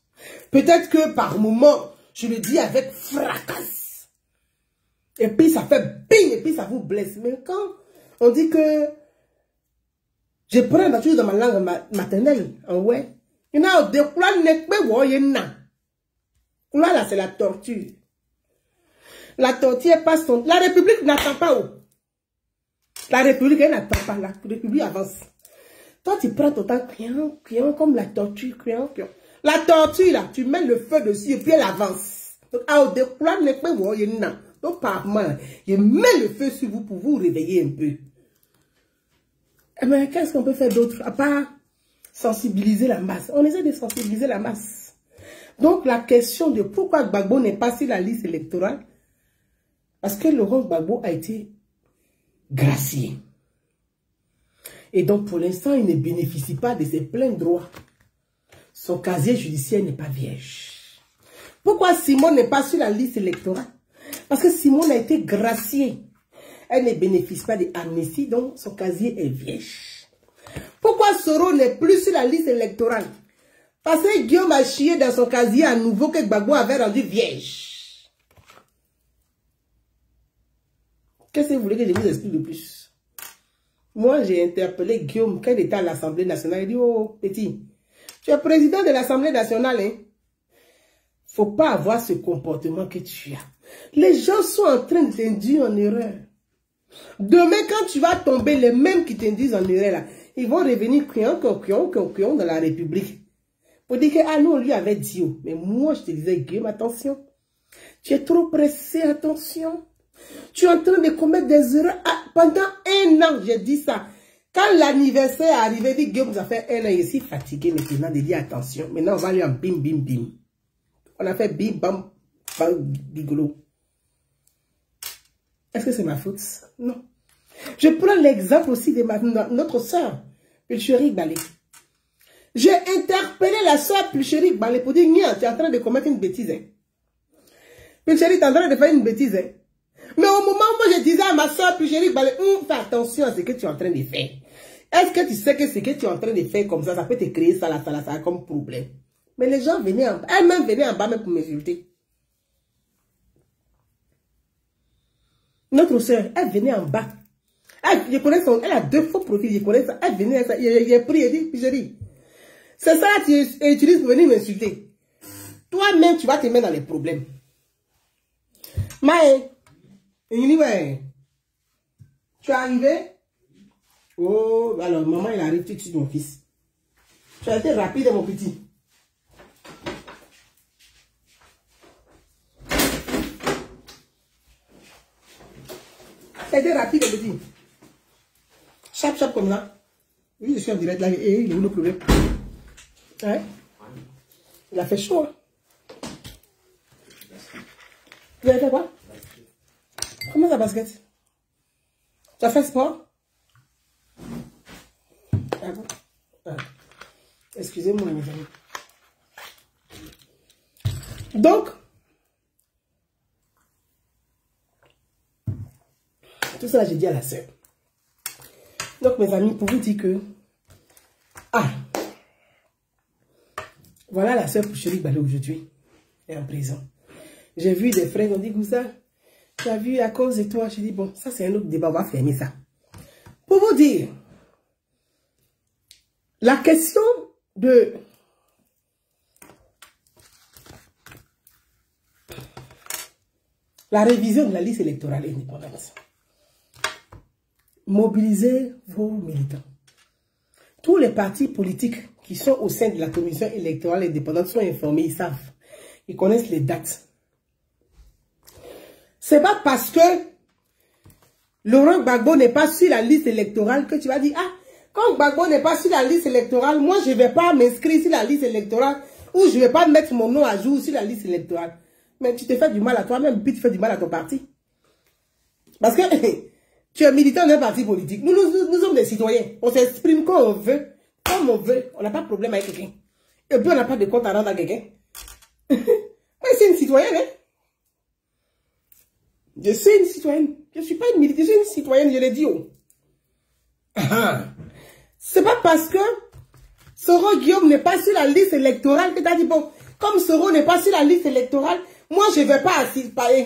Peut-être que par moment, je le dis avec fracas. Et puis ça fait bing, et puis ça vous blesse. Mais quand on dit que je prends la chose dans ma langue maternelle, en ouais, il y a des là, c'est la torture. La torture passe son... La République n'attend pas où. La République, elle n'attend pas. La République avance. Toi, tu prends ton temps, criant, comme la torture, criant. La torture, là, tu mets le feu dessus et puis elle avance. Donc, par main, je mets le feu sur vous pour vous réveiller un peu. Mais qu'est-ce qu'on peut faire d'autre à part sensibiliser la masse? On essaie de sensibiliser la masse. Donc, la question de pourquoi Gbagbo n'est pas sur la liste électorale, parce que Laurent Gbagbo a été gracié. Et donc, pour l'instant, il ne bénéficie pas de ses pleins droits. Son casier judiciaire n'est pas vierge. Pourquoi Simone n'est pas sur la liste électorale? Parce que Simone a été graciée. Elle ne bénéficie pas d'amnistie, donc son casier est vierge. Pourquoi Soro n'est plus sur la liste électorale? Parce que Guillaume a chié dans son casier à nouveau que Gbagbo avait rendu vierge. Qu'est-ce que vous voulez que je vous explique de plus? Moi, j'ai interpellé Guillaume quand il était à l'Assemblée nationale. Il dit, oh, petit, tu es président de l'Assemblée nationale, hein? Faut pas avoir ce comportement que tu as. Les gens sont en train de t'induire en erreur. Demain, quand tu vas tomber, les mêmes qui t'induisent en erreur, là, ils vont revenir criant dans la République. Pour dire que, ah non, lui avait dit, oh. Mais moi, je te disais, Guillaume, attention. Tu es trop pressé, attention. Tu es en train de commettre des erreurs. Ah, pendant 1 an, j'ai dit ça. Quand l'anniversaire est arrivé, dit Guillaume, ça fait 1 an, il est si fatigué maintenant de dire attention. Maintenant, on va lui en bim, bim, bim. On a fait bim, bam, bam, bigolo. Est-ce que c'est ma faute? Non. Je prends l'exemple aussi de notre soeur, Pulchérie Balé. J'ai interpellé la soeur Pulchérie Balé pour dire, Nia, tu es en train de commettre une bêtise. Hein. Pulchérie, tu es en train de faire une bêtise. Hein. Mais au moment où je disais à ma soeur Pulchérie Balé, fais attention à ce que tu es en train de faire. Est-ce que tu sais que ce que tu es en train de faire comme ça peut te créer ça comme problème? Mais les gens venaient en bas, elle-même venait en bas même pour m'insulter. Notre soeur, elle venait en bas. Je connais elle a 2 faux profils, je connais ça. Elle venait, j'ai pris, elle dit, Pulchérie. C'est ça que tu utilises pour venir m'insulter. Toi-même, tu vas te mettre dans les problèmes. Maë, tu es arrivé? Oh, alors, maman, il arrive tout de suite, mon fils. Tu as été rapide, mon petit. Tu as été rapide, mon petit. Chap, chap, comme ça. Oui, je suis en direct là. Et il est où le problème? Hein? Il a fait chaud. Hein? Vous avez fait quoi? Comment ça, basket? Tu as fait sport? Ah bon? Ah. Excusez-moi, mes amis. Donc, tout ça, j'ai dit à la sœur. Donc, mes amis, pour vous dire que... Ah! Voilà la sœur Pulchérie Balé aujourd'hui. Elle est en prison. J'ai vu des frères qui ont dit, Goussa, tu as vu à cause de toi. J'ai dit, bon, ça c'est un autre débat, on va fermer ça. Pour vous dire, la question de la révision de la liste électorale indépendante. Mobilisez vos militants. Tous les partis politiques qui sont au sein de la commission électorale indépendante sont informés, ils savent. Ils connaissent les dates. C'est pas parce que Laurent Gbagbo n'est pas sur la liste électorale que tu vas dire, ah, quand Gbagbo n'est pas sur la liste électorale, moi je ne vais pas m'inscrire sur la liste électorale ou je ne vais pas mettre mon nom à jour sur la liste électorale. Mais tu te fais du mal à toi-même, puis tu fais du mal à ton parti. Parce que tu es militant d'un parti politique. Nous sommes des citoyens. On s'exprime comme on veut. Comme on veut. On n'a pas de problème avec quelqu'un. Et puis on n'a pas de compte à rendre à quelqu'un. Mais c'est une citoyenne, hein. Je suis une citoyenne. Je ne suis pas une militante, je suis une citoyenne, je l'ai dit. Oh. C'est pas parce que Soro Guillaume n'est pas sur la liste électorale que tu as dit, bon, comme Soro n'est pas sur la liste électorale, moi je ne vais pas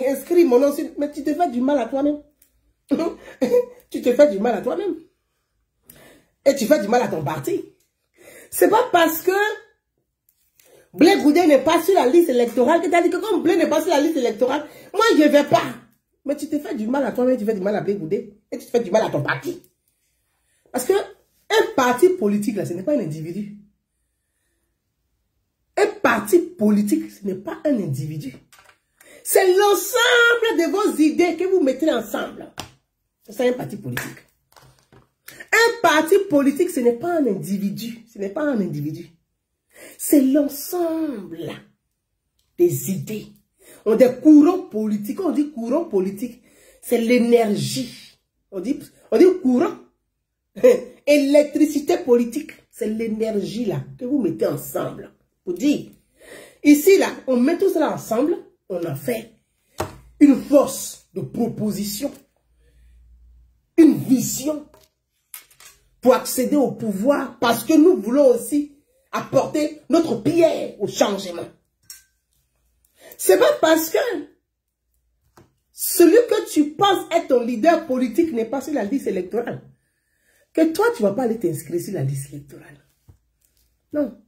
inscrire mon nom sur... Mais tu te fais du mal à toi-même. Tu te fais du mal à toi-même. Et tu fais du mal à ton parti. C'est pas parce que Blé Goudé n'est pas sur la liste électorale que tu as dit que comme Blé n'est pas sur la liste électorale, moi je ne vais pas. Mais tu te fais du mal à toi-même, tu fais du mal à Blé Goudé. Et tu te fais du mal à ton parti. Parce que un parti politique, là, ce n'est pas un individu. Un parti politique, ce n'est pas un individu. C'est l'ensemble de vos idées que vous mettez ensemble. C'est un parti politique. Un parti politique, ce n'est pas un individu. Ce n'est pas un individu. C'est l'ensemble des idées. On dit courant politique. Quand on dit courant politique, c'est l'énergie. On dit courant. Électricité politique, c'est l'énergie là que vous mettez ensemble. Pour dire, Ici, là, on met tout cela ensemble, on a fait une force de proposition, une vision pour accéder au pouvoir, parce que nous voulons aussi apporter notre pierre au changement. C'est pas parce que celui que tu penses être ton leader politique n'est pas sur la liste électorale que toi, tu ne vas pas aller t'inscrire sur la liste électorale. Non.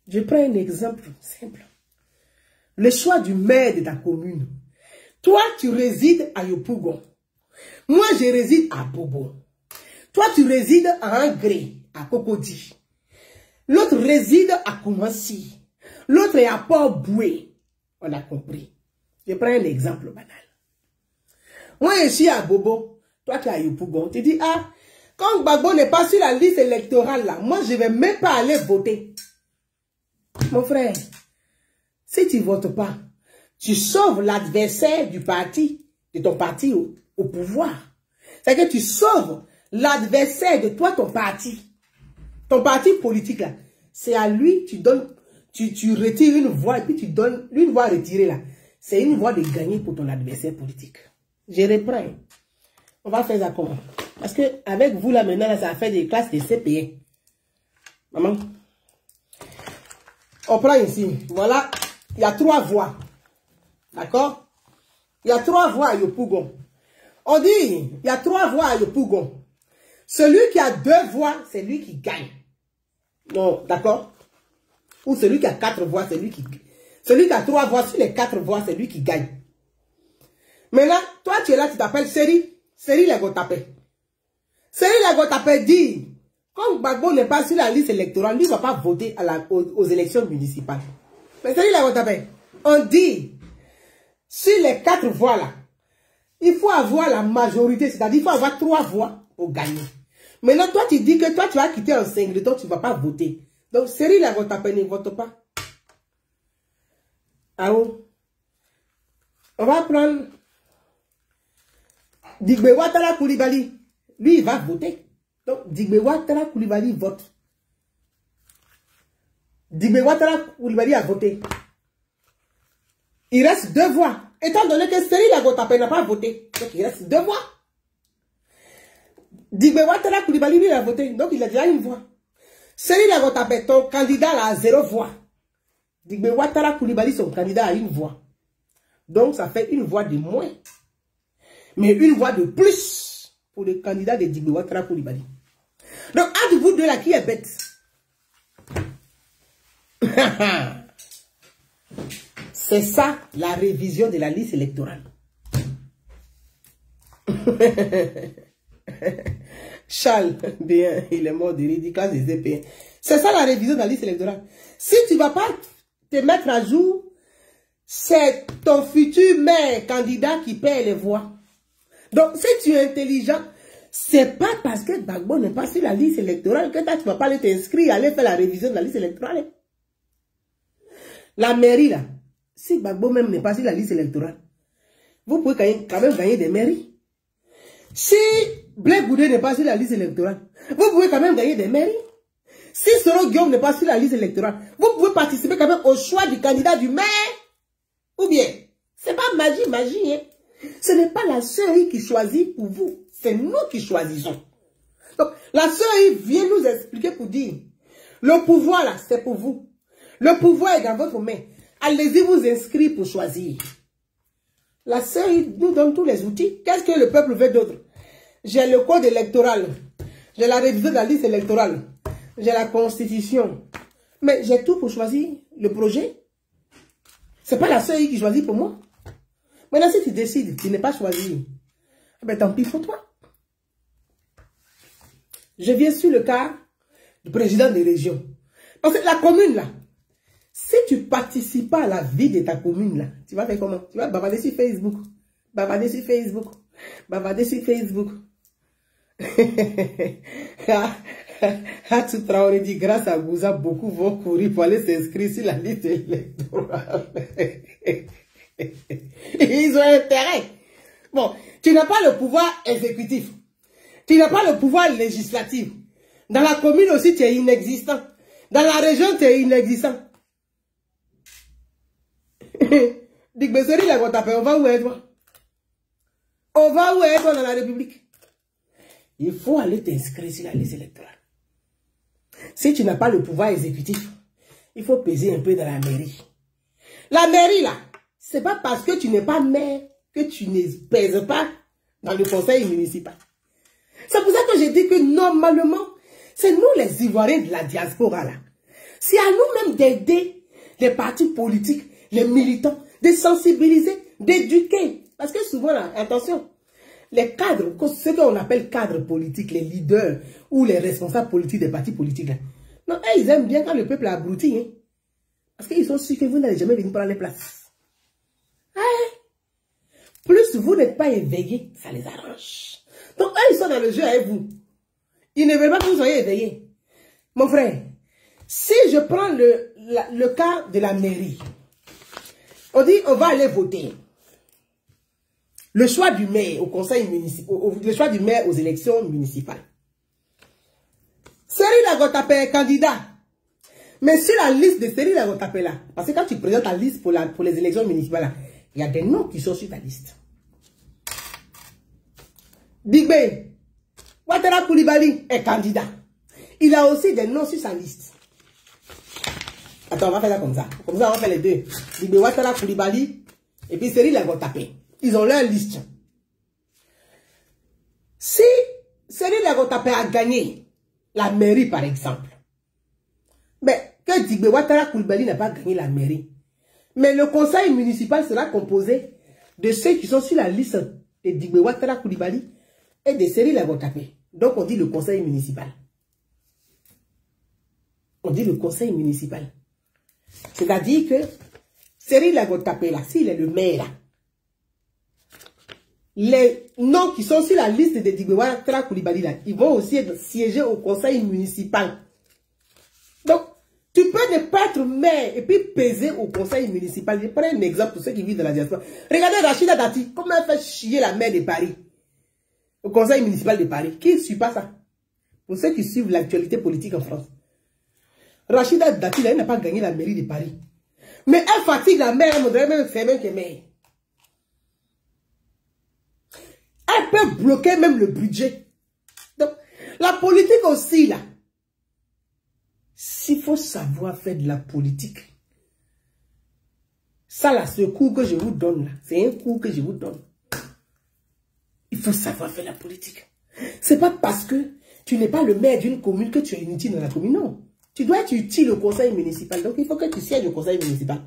Je prends un exemple simple. Le choix du maire de ta commune. Toi, tu résides à Yopougon. Moi, je réside à Bobo. Toi, tu résides à Angré, à Cocody. L'autre réside à Koumassi. L'autre est à Port-Boué. On a compris. Je prends un exemple banal. Moi, je suis à Bobo. Toi, tu es à Yopougon. Tu dis, ah, quand Gbagbo n'est pas sur la liste électorale, là, moi, je ne vais même pas aller voter. Mon frère, si tu ne votes pas, tu sauves l'adversaire du parti, de ton parti au pouvoir. C'est-à-dire que tu sauves l'adversaire de toi, ton parti politique, là. C'est à lui, tu donnes, tu retires une voix, et puis tu donnes une voix retirée, là. C'est une voix de gagner pour ton adversaire politique. Je reprends. On va faire ça comment? Parce que avec vous, là, maintenant, là, ça fait des classes de CPE. Maman. On prend ici. Voilà. Il y a 3 voix. D'accord? Il y a 3 voix à Yopougon. On dit, il y a 3 voix à Yopougon. Celui qui a 2 voix, c'est lui qui gagne. Non, d'accord? Ou celui qui a 4 voix, c'est lui qui gagne. Celui qui a 3 voix, sur les 4 voix, c'est lui qui gagne. Maintenant, toi, tu es là, tu t'appelles Seri. Seri Legotapé. Seri Legotapé dit, comme Gbagbo n'est pas sur la liste électorale, lui ne va pas voter aux élections municipales. Mais Seri Legotapé, on dit, sur les 4 voix là, il faut avoir la majorité, c'est-à-dire il faut avoir 3 voix pour gagner. Maintenant, toi, tu dis que toi, tu vas quitter un singleton, tu ne vas pas voter. Donc, Seri Legotapé ne vote pas. Ah oui. On va prendre Digbe Ouattara Coulibaly. Lui, il va voter. Donc, Digbe Ouattara Coulibaly vote. Digbe Ouattara Coulibaly a voté. Il reste 2 voix. Étant donné que Seri Legotapé n'a pas voté. Donc, il reste 2 voix. Digbe Ouattara Coulibaly, lui, il a voté. Donc, il a déjà 1 voix. Seri Legotapé, ton candidat là, a 0 voix. Digbe Ouattara Coulibaly, son candidat a 1 voix. Donc, ça fait 1 voix de moins. Mais 1 voix de plus pour le candidat de Digbe Ouattara Coulibaly. Donc, entre vous deux là, qui est bête? C'est ça, la révision de la liste électorale. Charles, bien, il est mort de ridicule des épées. C'est ça la révision de la liste électorale. Si tu ne vas pas te mettre à jour, c'est ton futur maire candidat qui perd les voix. Donc, si tu es intelligent, c'est pas parce que Gbagbo n'est pas sur la liste électorale que toi, tu ne vas pas aller t'inscrire, aller faire la révision de la liste électorale. La mairie, là, si Gbagbo même n'est pas sur la liste électorale, vous pouvez quand même gagner des mairies. Si Blé Goudé n'est pas sur la liste électorale, vous pouvez quand même gagner des mairies. Si Soro Guillaume n'est pas sur la liste électorale, vous pouvez participer quand même au choix du candidat du maire. Ou bien, c'est pas magie, hein. Ce n'est pas la CEI qui choisit pour vous. C'est nous qui choisissons. Donc, la CEI vient nous expliquer pour dire, le pouvoir là, c'est pour vous. Le pouvoir est dans votre main. Allez-y vous inscrire pour choisir. La CEI nous donne tous les outils. Qu'est-ce que le peuple veut d'autre? J'ai le code électoral. J'ai la révision de la liste électorale. J'ai la constitution. Mais j'ai tout pour choisir le projet. C'est pas la CEI qui choisit pour moi. Maintenant, si tu décides, tu n'es pas choisi, ben tant pis pour toi. Je viens sur le cas du président des régions. Parce que la commune, là, si tu ne participes pas à la vie de ta commune, là, tu vas faire comment? Tu vas bavarder sur Facebook. Bavarder sur Facebook. Bavarder sur Facebook. Hatou Traoré dit, grâce à Bouza, beaucoup vont courir pour aller s'inscrire sur la liste électorale. Ils ont intérêt. Bon, tu n'as pas le pouvoir exécutif. Tu n'as pas le pouvoir législatif. Dans la commune aussi, tu es inexistant. Dans la région, tu es inexistant. Digbeseri la Gotape, on va où être? On va où être dans la République? Il faut aller t'inscrire sur la liste électorale. Si tu n'as pas le pouvoir exécutif, il faut peser un peu dans la mairie. La mairie là, c'est pas parce que tu n'es pas maire que tu ne pèses pas dans le conseil municipal. C'est pour ça que j'ai dit que normalement, c'est nous les Ivoiriens de la diaspora là. C'est à nous-mêmes d'aider les partis politiques, les militants, de sensibiliser, d'éduquer. Parce que souvent là, attention, les cadres, ce qu'on appelle cadres politiques, les leaders ou les responsables politiques des partis politiques là, non, eux, ils aiment bien quand le peuple abrutit. Hein, parce qu'ils sont sûrs que vous n'allez jamais venir prendre les places. Hein? Plus vous n'êtes pas éveillés, ça les arrange. Donc eux, ils sont dans le jeu avec vous. Ils ne veulent pas que vous soyez éveillés. Mon frère, si je prends le cas de la mairie, on dit on va aller voter. Le choix du maire au conseil municipal, le choix du maire aux élections municipales. Seri Lagotape est candidat. Mais sur la liste de Seri Lagotape là, parce que quand tu présentes ta liste pour les élections municipales là, il y a des noms qui sont sur ta liste. Digbe, Ouattara Coulibaly est candidat. Il a aussi des noms sur sa liste. Attends, on va faire ça comme ça. Comme ça, on va faire les deux. Digbe, Ouattara Coulibaly et puis Seri Lagotape. Ils ont leur liste. Si Seri Lagotape a gagné la mairie, par exemple, mais que Digbe Ouattara Coulibaly n'a pas gagné la mairie, mais le conseil municipal sera composé de ceux qui sont sur la liste de Digbe Ouattara Coulibaly et de Seri Lagotape. Donc on dit le conseil municipal. On dit le conseil municipal. C'est-à-dire que Seri Lagotape là, s'il est le maire là, les noms qui sont sur la liste de Digbe Ouattara Coulibaly là, ils vont aussi siéger au conseil municipal. Donc, tu peux ne pas être maire et puis peser au conseil municipal. Je prends un exemple pour ceux qui vivent dans la diaspora. Regardez Rachida Dati, comment elle fait chier la maire de Paris, au conseil municipal de Paris. Qui ne suit pas ça? Pour ceux qui suivent l'actualité politique en France. Rachida Dati, elle n'a pas gagné la mairie de Paris. Mais elle fatigue la maire, elle voudrait même faire même que maire. Elle peut bloquer même le budget. Donc, la politique aussi, là. S'il faut savoir faire de la politique, ça là, ce cours que je vous donne là, c'est un cours que je vous donne. Il faut savoir faire la politique. C'est pas parce que tu n'es pas le maire d'une commune que tu es inutile dans la commune, non. Tu dois être utile au conseil municipal. Donc il faut que tu sièges au conseil municipal.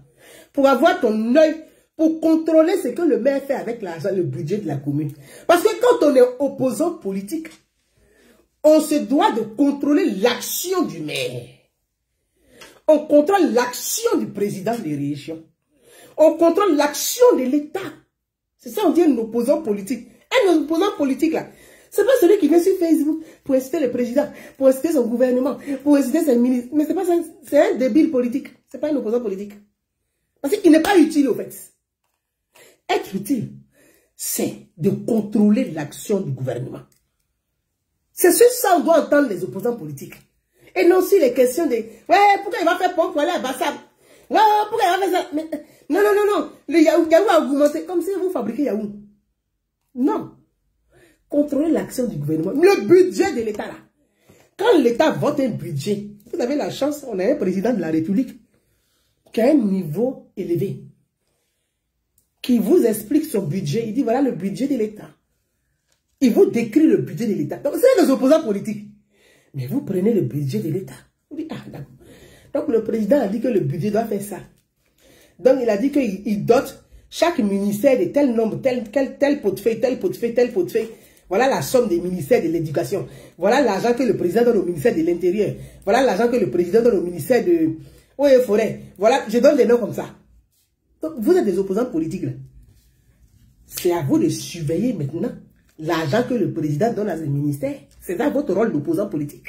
Pour avoir ton œil, pour contrôler ce que le maire fait avec l'argent, le budget de la commune. Parce que quand on est opposant politique, on se doit de contrôler l'action du maire. On contrôle l'action du président des régions. On contrôle l'action de l'État. C'est ça, on dit un opposant politique. Un opposant politique, là, c'est pas celui qui vient sur Facebook pour inciter le président, pour inciter son gouvernement, pour inciter ses ministres. Mais c'est pas ça, c'est un débile politique. C'est pas un opposant politique. Parce qu'il n'est pas utile, au fait. Être utile, c'est de contrôler l'action du gouvernement. C'est sur ça qu'on doit entendre les opposants politiques. Et non sur les questions de « Ouais, pourquoi il va faire pompe pour aller à Bassab? Ouais, pourquoi il va faire ça? » Mais, non. Le Yahoo a augmenté comme si vous fabriquez Yahoo. Non. Contrôler l'action du gouvernement. Le budget de l'État là. Quand l'État vote un budget, vous avez la chance, on a un président de la République qui a un niveau élevé. Qui vous explique son budget. Il dit voilà le budget de l'État. Il vous décrit le budget de l'État. Donc c'est des opposants politiques. Mais vous prenez le budget de l'État. Vous dites, ah, d'accord. Donc le président a dit que le budget doit faire ça. Donc il a dit qu'il dote chaque ministère de tel nombre, tel portefeuille, tel portefeuille, tel portefeuille. Voilà la somme des ministères de l'éducation. Voilà l'argent que le président donne au ministère de l'Intérieur. Voilà l'argent que le président donne au ministère de Eaux et Forêts. Voilà, je donne des noms comme ça. Donc vous êtes des opposants politiques. C'est à vous de surveiller maintenant l'argent que le président donne à ce ministère. C'est dans votre rôle d'opposant politique.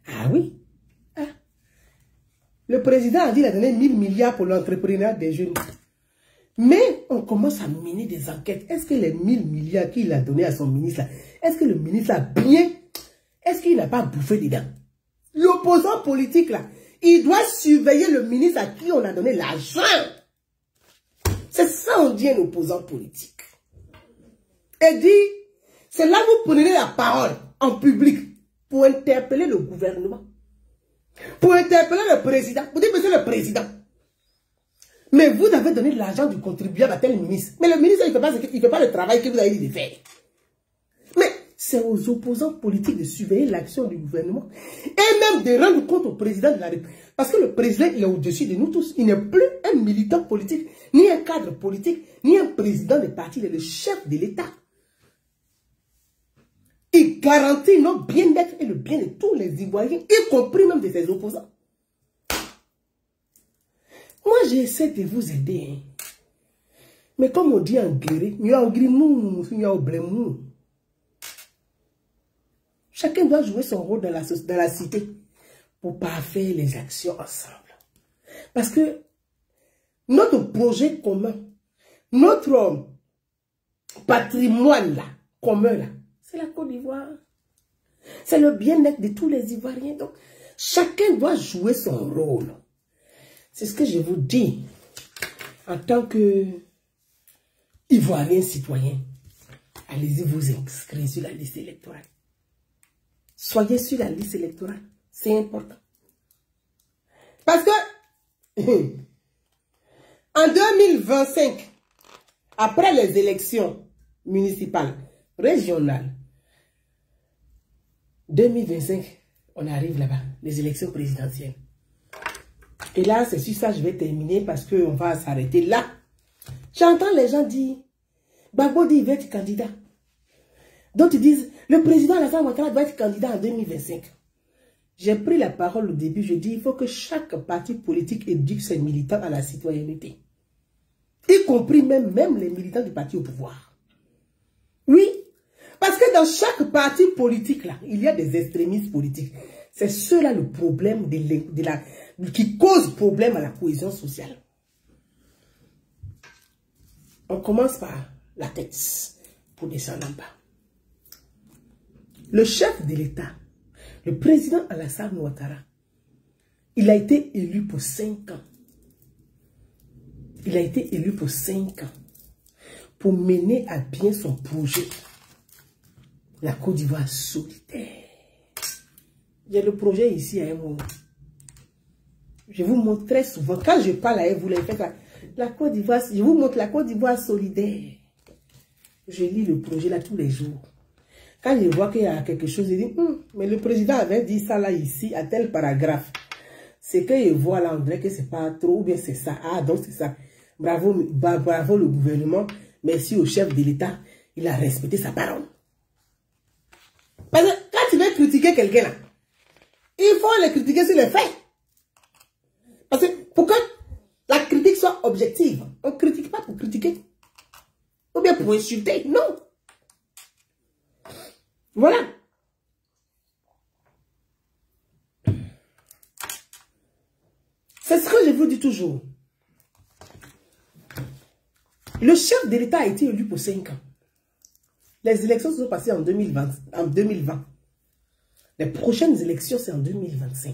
Ah oui. Ah. Le président a dit qu'il a donné 1000 milliards pour l'entrepreneuriat des jeunes. Mais on commence à mener des enquêtes. Est-ce que les 1000 milliards qu'il a donné à son ministre, est-ce que le ministre a bien, est-ce qu'il n'a pas bouffé dedans? L'opposant politique là, il doit surveiller le ministre à qui on a donné l'argent. C'est ça on dit un opposant politique. Et dit, c'est là que vous prenez la parole en public pour interpeller le gouvernement. Pour interpeller le président. Vous dites, monsieur le président. Mais vous avez donné de l'argent du contribuable à tel ministre. Mais le ministre, il ne fait pas le travail que vous avez dit de faire. Mais c'est aux opposants politiques de surveiller l'action du gouvernement. Et même de rendre compte au président de la République. Parce que le président, il est au-dessus de nous tous. Il n'est plus un militant politique, ni un cadre politique, ni un président de parti. Il est le chef de l'État. Il garantit notre bien-être et le bien de tous les Ivoiriens, y compris même de ses opposants. Moi, j'essaie de vous aider. Hein. Mais comme on dit en guéri, chacun doit jouer son rôle dans la cité pour parfaire les actions ensemble. Parce que notre projet commun, notre patrimoine là, commun là, c'est la Côte d'Ivoire. C'est le bien-être de tous les Ivoiriens. Donc, chacun doit jouer son rôle. C'est ce que je vous dis en tant que Ivoirien citoyen. Allez-y vous inscrire sur la liste électorale. Soyez sur la liste électorale. C'est important. Parce que en 2025, après les élections municipales, régionales, 2025, on arrive là-bas, les élections présidentielles. Et là, c'est sur ça que je vais terminer parce qu'on va s'arrêter là. J'entends les gens dire, Gbagbo dit il va être candidat. D'autres disent, le président Alassane Ouattara doit être candidat en 2025. J'ai pris la parole au début, je dis, il faut que chaque parti politique éduque ses militants à la citoyenneté. Y compris même les militants du parti au pouvoir. Oui, parce que dans chaque parti politique, là, il y a des extrémistes politiques. C'est ceux-là le problème qui cause problème à la cohésion sociale. On commence par la tête pour descendre en bas. Le chef de l'État, le président Alassane Ouattara, il a été élu pour 5 ans. Il a été élu pour 5 ans pour mener à bien son projet. La Côte d'Ivoire solidaire. J'ai le projet ici à un moment. Je vous montre très souvent. Quand je parle à vous, les faites la Côte d'Ivoire, je vous montre la Côte d'Ivoire solidaire. Je lis le projet là tous les jours. Quand je vois qu'il y a quelque chose, je dis, mais le président avait dit ça là ici, à tel paragraphe. C'est que je vois là, on dirait que c'est pas trop, ou bien c'est ça. Ah, donc c'est ça. Bravo, bravo le gouvernement. Merci au chef de l'État. Il a respecté sa parole. Parce que quand tu veux critiquer quelqu'un là, il faut le critiquer sur les faits. Parce que pour que la critique soit objective, on ne critique pas pour critiquer. Ou bien pour insulter, non. Voilà. C'est ce que je vous dis toujours. Le chef de l'État a été élu pour 5 ans. Les élections se sont passées en 2020. Les prochaines élections, c'est en 2025.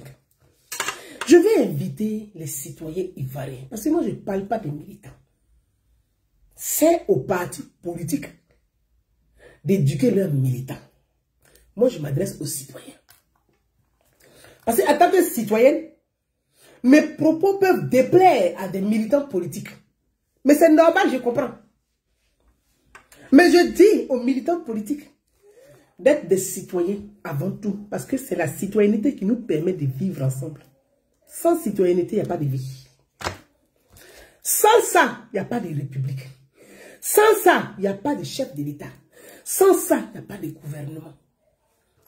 Je vais inviter les citoyens ivoiriens. Parce que moi, je ne parle pas des militants. C'est aux partis politiques d'éduquer leurs militants. Moi, je m'adresse aux citoyens. Parce qu'en tant que citoyenne, mes propos peuvent déplaire à des militants politiques. Mais c'est normal, je comprends. Mais je dis aux militants politiques d'être des citoyens avant tout. Parce que c'est la citoyenneté qui nous permet de vivre ensemble. Sans citoyenneté, il n'y a pas de vie. Sans ça, il n'y a pas de république. Sans ça, il n'y a pas de chef de l'État. Sans ça, il n'y a pas de gouvernement.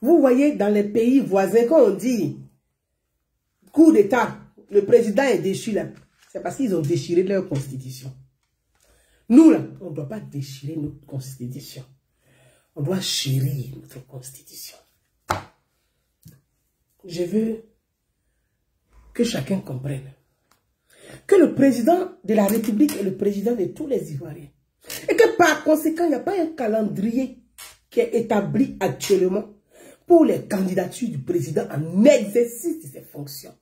Vous voyez, dans les pays voisins, quand on dit coup d'État, le président est déchu là, c'est parce qu'ils ont déchiré leur constitution. Nous, là, on ne doit pas déchirer notre constitution. On doit chérir notre constitution. Je veux que chacun comprenne que le président de la République est le président de tous les Ivoiriens. Et que par conséquent, il n'y a pas un calendrier qui est établi actuellement pour les candidatures du président en exercice de ses fonctions.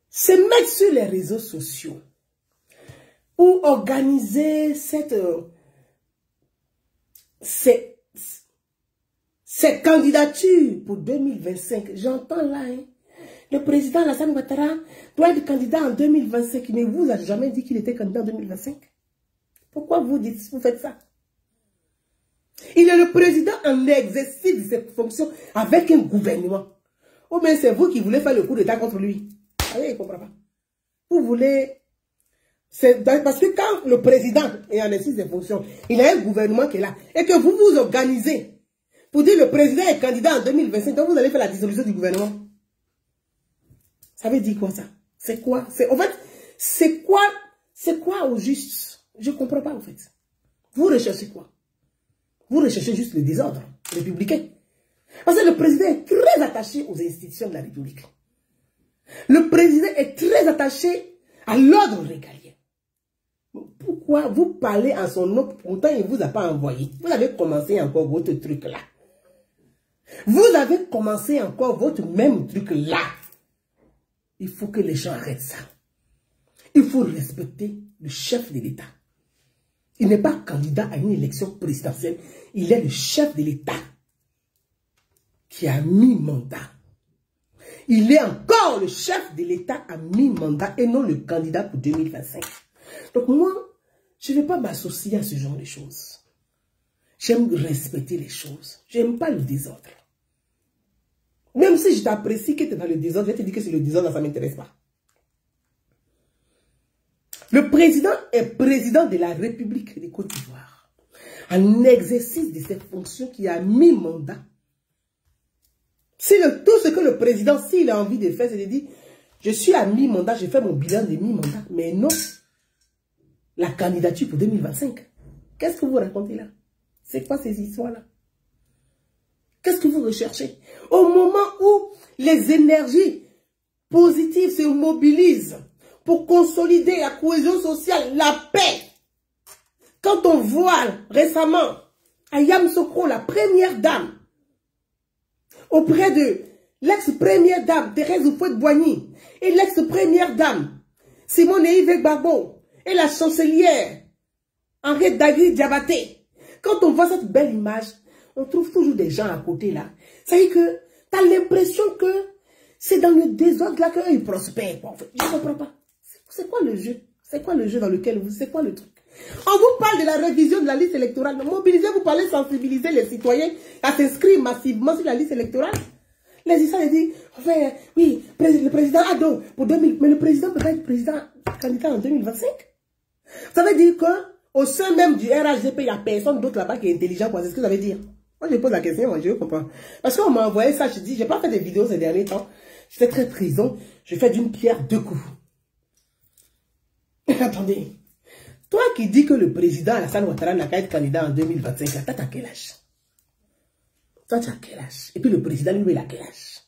Se mettre sur les réseaux sociaux ou organiser cette candidatures pour 2025. J'entends là, hein, le président Alassane Ouattara doit être candidat en 2025, mais vous n'avez jamais dit qu'il était candidat en 2025. Pourquoi vous faites ça? Il est le président en exercice de cette fonction avec un gouvernement. Ou bien c'est vous qui voulez faire le coup d'État contre lui. Ah oui, il ne comprend pas. Vous voulez... Parce que quand le président est en exercice de fonction, il a un gouvernement qui est là. Et que vous vous organisez pour dire que le président est candidat en 2025, donc vous allez faire la dissolution du gouvernement. Ça veut dire quoi ça? C'est quoi? En fait, c'est quoi au juste? Je ne comprends pas en fait. Vous recherchez quoi? Vous recherchez juste le désordre républicain. Parce que le président est très attaché aux institutions de la République. Le président est très attaché à l'ordre régalien. Pourquoi vous parlez en son nom? Pourtant, il ne vous a pas envoyé. Vous avez commencé encore votre truc là. Vous avez commencé encore votre même truc là. Il faut que les gens arrêtent ça. Il faut respecter le chef de l'État. Il n'est pas candidat à une élection présidentielle. Il est le chef de l'État qui a mi-mandat. Il est encore le chef de l'État à mi-mandat et non le candidat pour 2025. Donc moi, je ne vais pas m'associer à ce genre de choses. J'aime respecter les choses. Je n'aime pas le désordre. Même si je t'apprécie que tu es dans le désordre, je te dis que c'est le désordre, ça ne m'intéresse pas. Le président est président de la République de Côte d'Ivoire. En exercice de cette fonction qui a mi-mandat. Tout ce que le président, s'il a envie de faire, c'est de dire, je suis à mi-mandat, je fais mon bilan de mi-mandat. Mais non, la candidature pour 2025. Qu'est-ce que vous racontez là? C'est quoi ces histoires-là? Qu'est-ce que vous recherchez? Au moment où les énergies positives se mobilisent pour consolider la cohésion sociale, la paix. Quand on voit récemment Ayam Sokro, la première dame, auprès de l'ex-première dame Thérèse Houphouët-Boigny et l'ex-première dame Simone Yves Gbagbo et la chancelière Henriette Dagui Diabaté, quand on voit cette belle image, on trouve toujours des gens à côté là. Ça veut dire que tu as l'impression que c'est dans le désordre là qu'eux ils prospèrent. En fait, je ne comprends pas. C'est quoi le jeu? C'est quoi le jeu dans lequel vous... C'est quoi le truc? On vous parle de la révision de la liste électorale. Mobilisez, vous parlez sensibiliser les citoyens à s'inscrire massivement sur la liste électorale. Les Israéliens disent, enfin, oui, le président a donc pour 2000, mais le président peut pas être président candidat en 2025. Ça veut dire qu'au sein même du RHDP, il n'y a personne d'autre là-bas qui est intelligent. C'est ce que ça veut dire. Moi, je pose la question, moi, je comprends. Parce qu'on m'a envoyé ça, je dis, j'ai pas fait des vidéos ces derniers temps. J'étais très prison. Je fais d'une pierre deux coups. Attendez. Toi qui dis que le président Alassane Ouattara n'a qu'à être candidat en 2025, t'as quel âge? Toi, tu as quel âge? Et puis le président, lui, il a quel âge?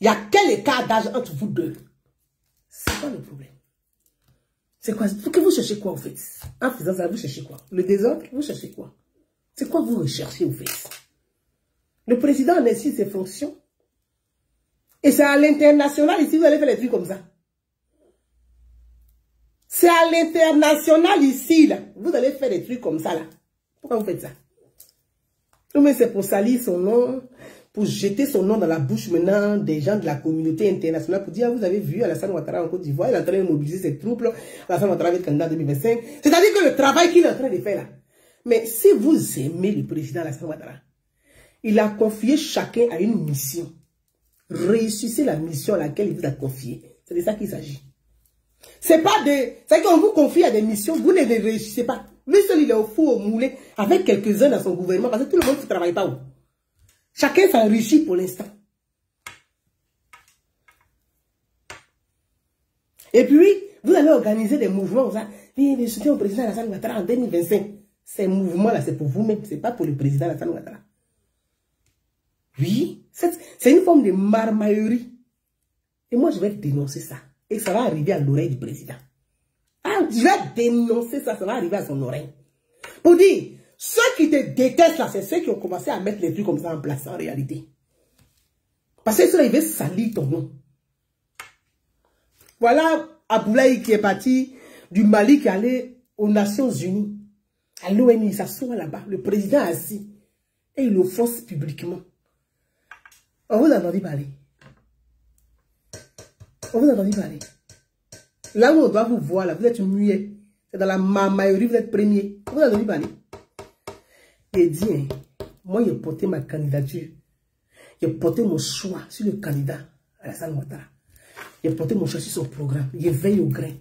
Il y a quel écart d'âge entre vous deux? C'est quoi le problème? C'est quoi? Que vous cherchez quoi, au fait? En faisant ça, vous cherchez quoi? Le désordre, vous cherchez quoi? C'est quoi vous recherchez, au fait? Le président en exerce ses fonctions. Et c'est à l'international, ici, vous allez faire des trucs comme ça. C'est à l'international ici, là. Vous allez faire des trucs comme ça, là. Pourquoi vous faites ça? Non, mais c'est pour salir son nom, pour jeter son nom dans la bouche maintenant des gens de la communauté internationale, pour dire, vous avez vu Alassane Ouattara en Côte d'Ivoire, il est en train de mobiliser ses troupes, Alassane Ouattara va être candidat en 2025. C'est-à-dire que le travail qu'il est en train de faire, là. Mais si vous aimez le président Alassane Ouattara, il a confié chacun à une mission. Réussissez la mission à laquelle il vous a confié. C'est de ça qu'il s'agit. C'est pas de... C'est qu'on vous confie à des missions, vous ne les réussissez pas. Lui seul, il est au four, au moulin, avec quelques-uns dans son gouvernement, parce que tout le monde ne travaille pas où. Chacun s'enrichit pour l'instant. Et puis, vous allez organiser des mouvements, ça. Oui, le soutien au président Alassane Ouattara en 2025. Ces mouvements-là, c'est pour vous-même, c'est pas pour le président Alassane Ouattara. Oui, c'est une forme de marmaillerie. Et moi, je vais dénoncer ça. Et ça va arriver à l'oreille du président. Ah, je vais dénoncer ça, ça va arriver à son oreille. Pour dire, ceux qui te détestent là, c'est ceux qui ont commencé à mettre les trucs comme ça en place en réalité. Parce que ceux-là, ils veulent salir ton nom. Voilà Aboulaye qui est parti du Mali, qui allait aux Nations Unies, à l'ONU, il s'assoit là-bas, le président assis, et il offense publiquement. On vous a entendu parler. On vous a entendu parler. Là où on doit vous voir, là, vous êtes muet. C'est dans la maillerie, vous êtes premier. On vous a entendu parler. Il dit, hein, moi, j'ai porté ma candidature. J'ai porté mon choix sur le candidat Alassane Ouattara. J'ai porté mon choix sur son programme. Je veille au grain.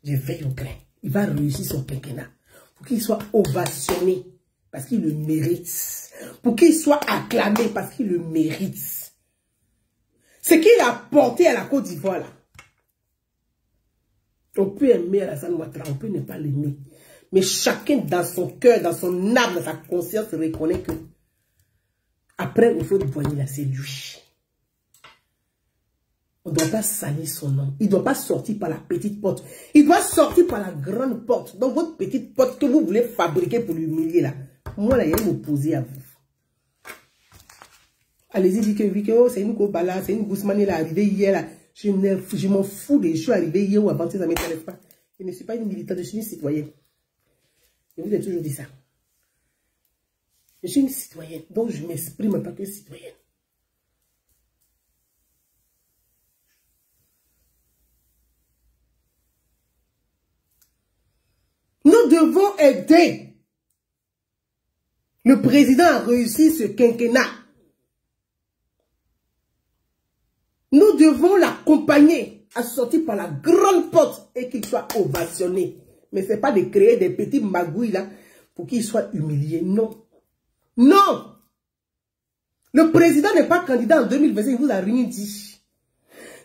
Je veille au grain. Il va réussir son quinquennat. Pour qu'il soit ovationné. Parce qu'il le mérite. Pour qu'il soit acclamé. Parce qu'il le mérite. Ce qu'il a porté à la Côte d'Ivoire, là. On peut aimer Alassane Ouattara. On peut ne pas l'aimer. Mais chacun dans son cœur, dans son âme, dans sa conscience reconnaît que après, il faut le poignet là, c'est lui. On ne doit pas salir son nom. Il ne doit pas sortir par la petite porte. Il doit sortir par la grande porte. Donc, votre petite porte que vous voulez fabriquer pour l'humilier là. Moi, là, il vais m'opposer à vous. Allez-y, dites que oh, c'est une Kobala, c'est une Guzman, elle est arrivée hier là. Je m'en fous de je suis arrivé hier ou avant-hier, ça ne m'intéresse pas. Je ne suis pas une militante, je suis une citoyenne. Je vous ai toujours dit ça. Je suis une citoyenne, donc je m'exprime en tant que citoyenne. Nous devons aider le président à réussir ce quinquennat. Nous devons l'accompagner à sortir par la grande porte et qu'il soit ovationné. Mais ce n'est pas de créer des petits magouilles là pour qu'il soit humilié. Non. Non. Le président n'est pas candidat en 2025, il vous a rien dit.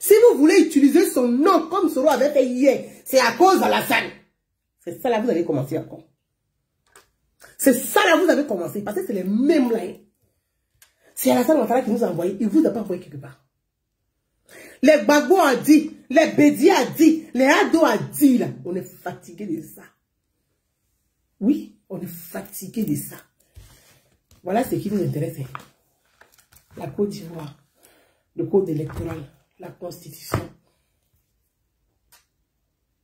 Si vous voulez utiliser son nom comme Soro avait fait hier, c'est à cause d'Alassane. C'est ça là, vous allez commencer encore. C'est ça là, vous avez commencé. Parce que c'est les mêmes là. C'est Alassane Ouattara qui nous a envoyé. Il ne vous a pas envoyé quelque part. Les Gbagbo a dit, les Bédi a dit, les Ado a dit là. On est fatigué de ça. Oui, on est fatigué de ça. Voilà ce qui nous intéresse. La Côte d'Ivoire, le code électoral, la constitution.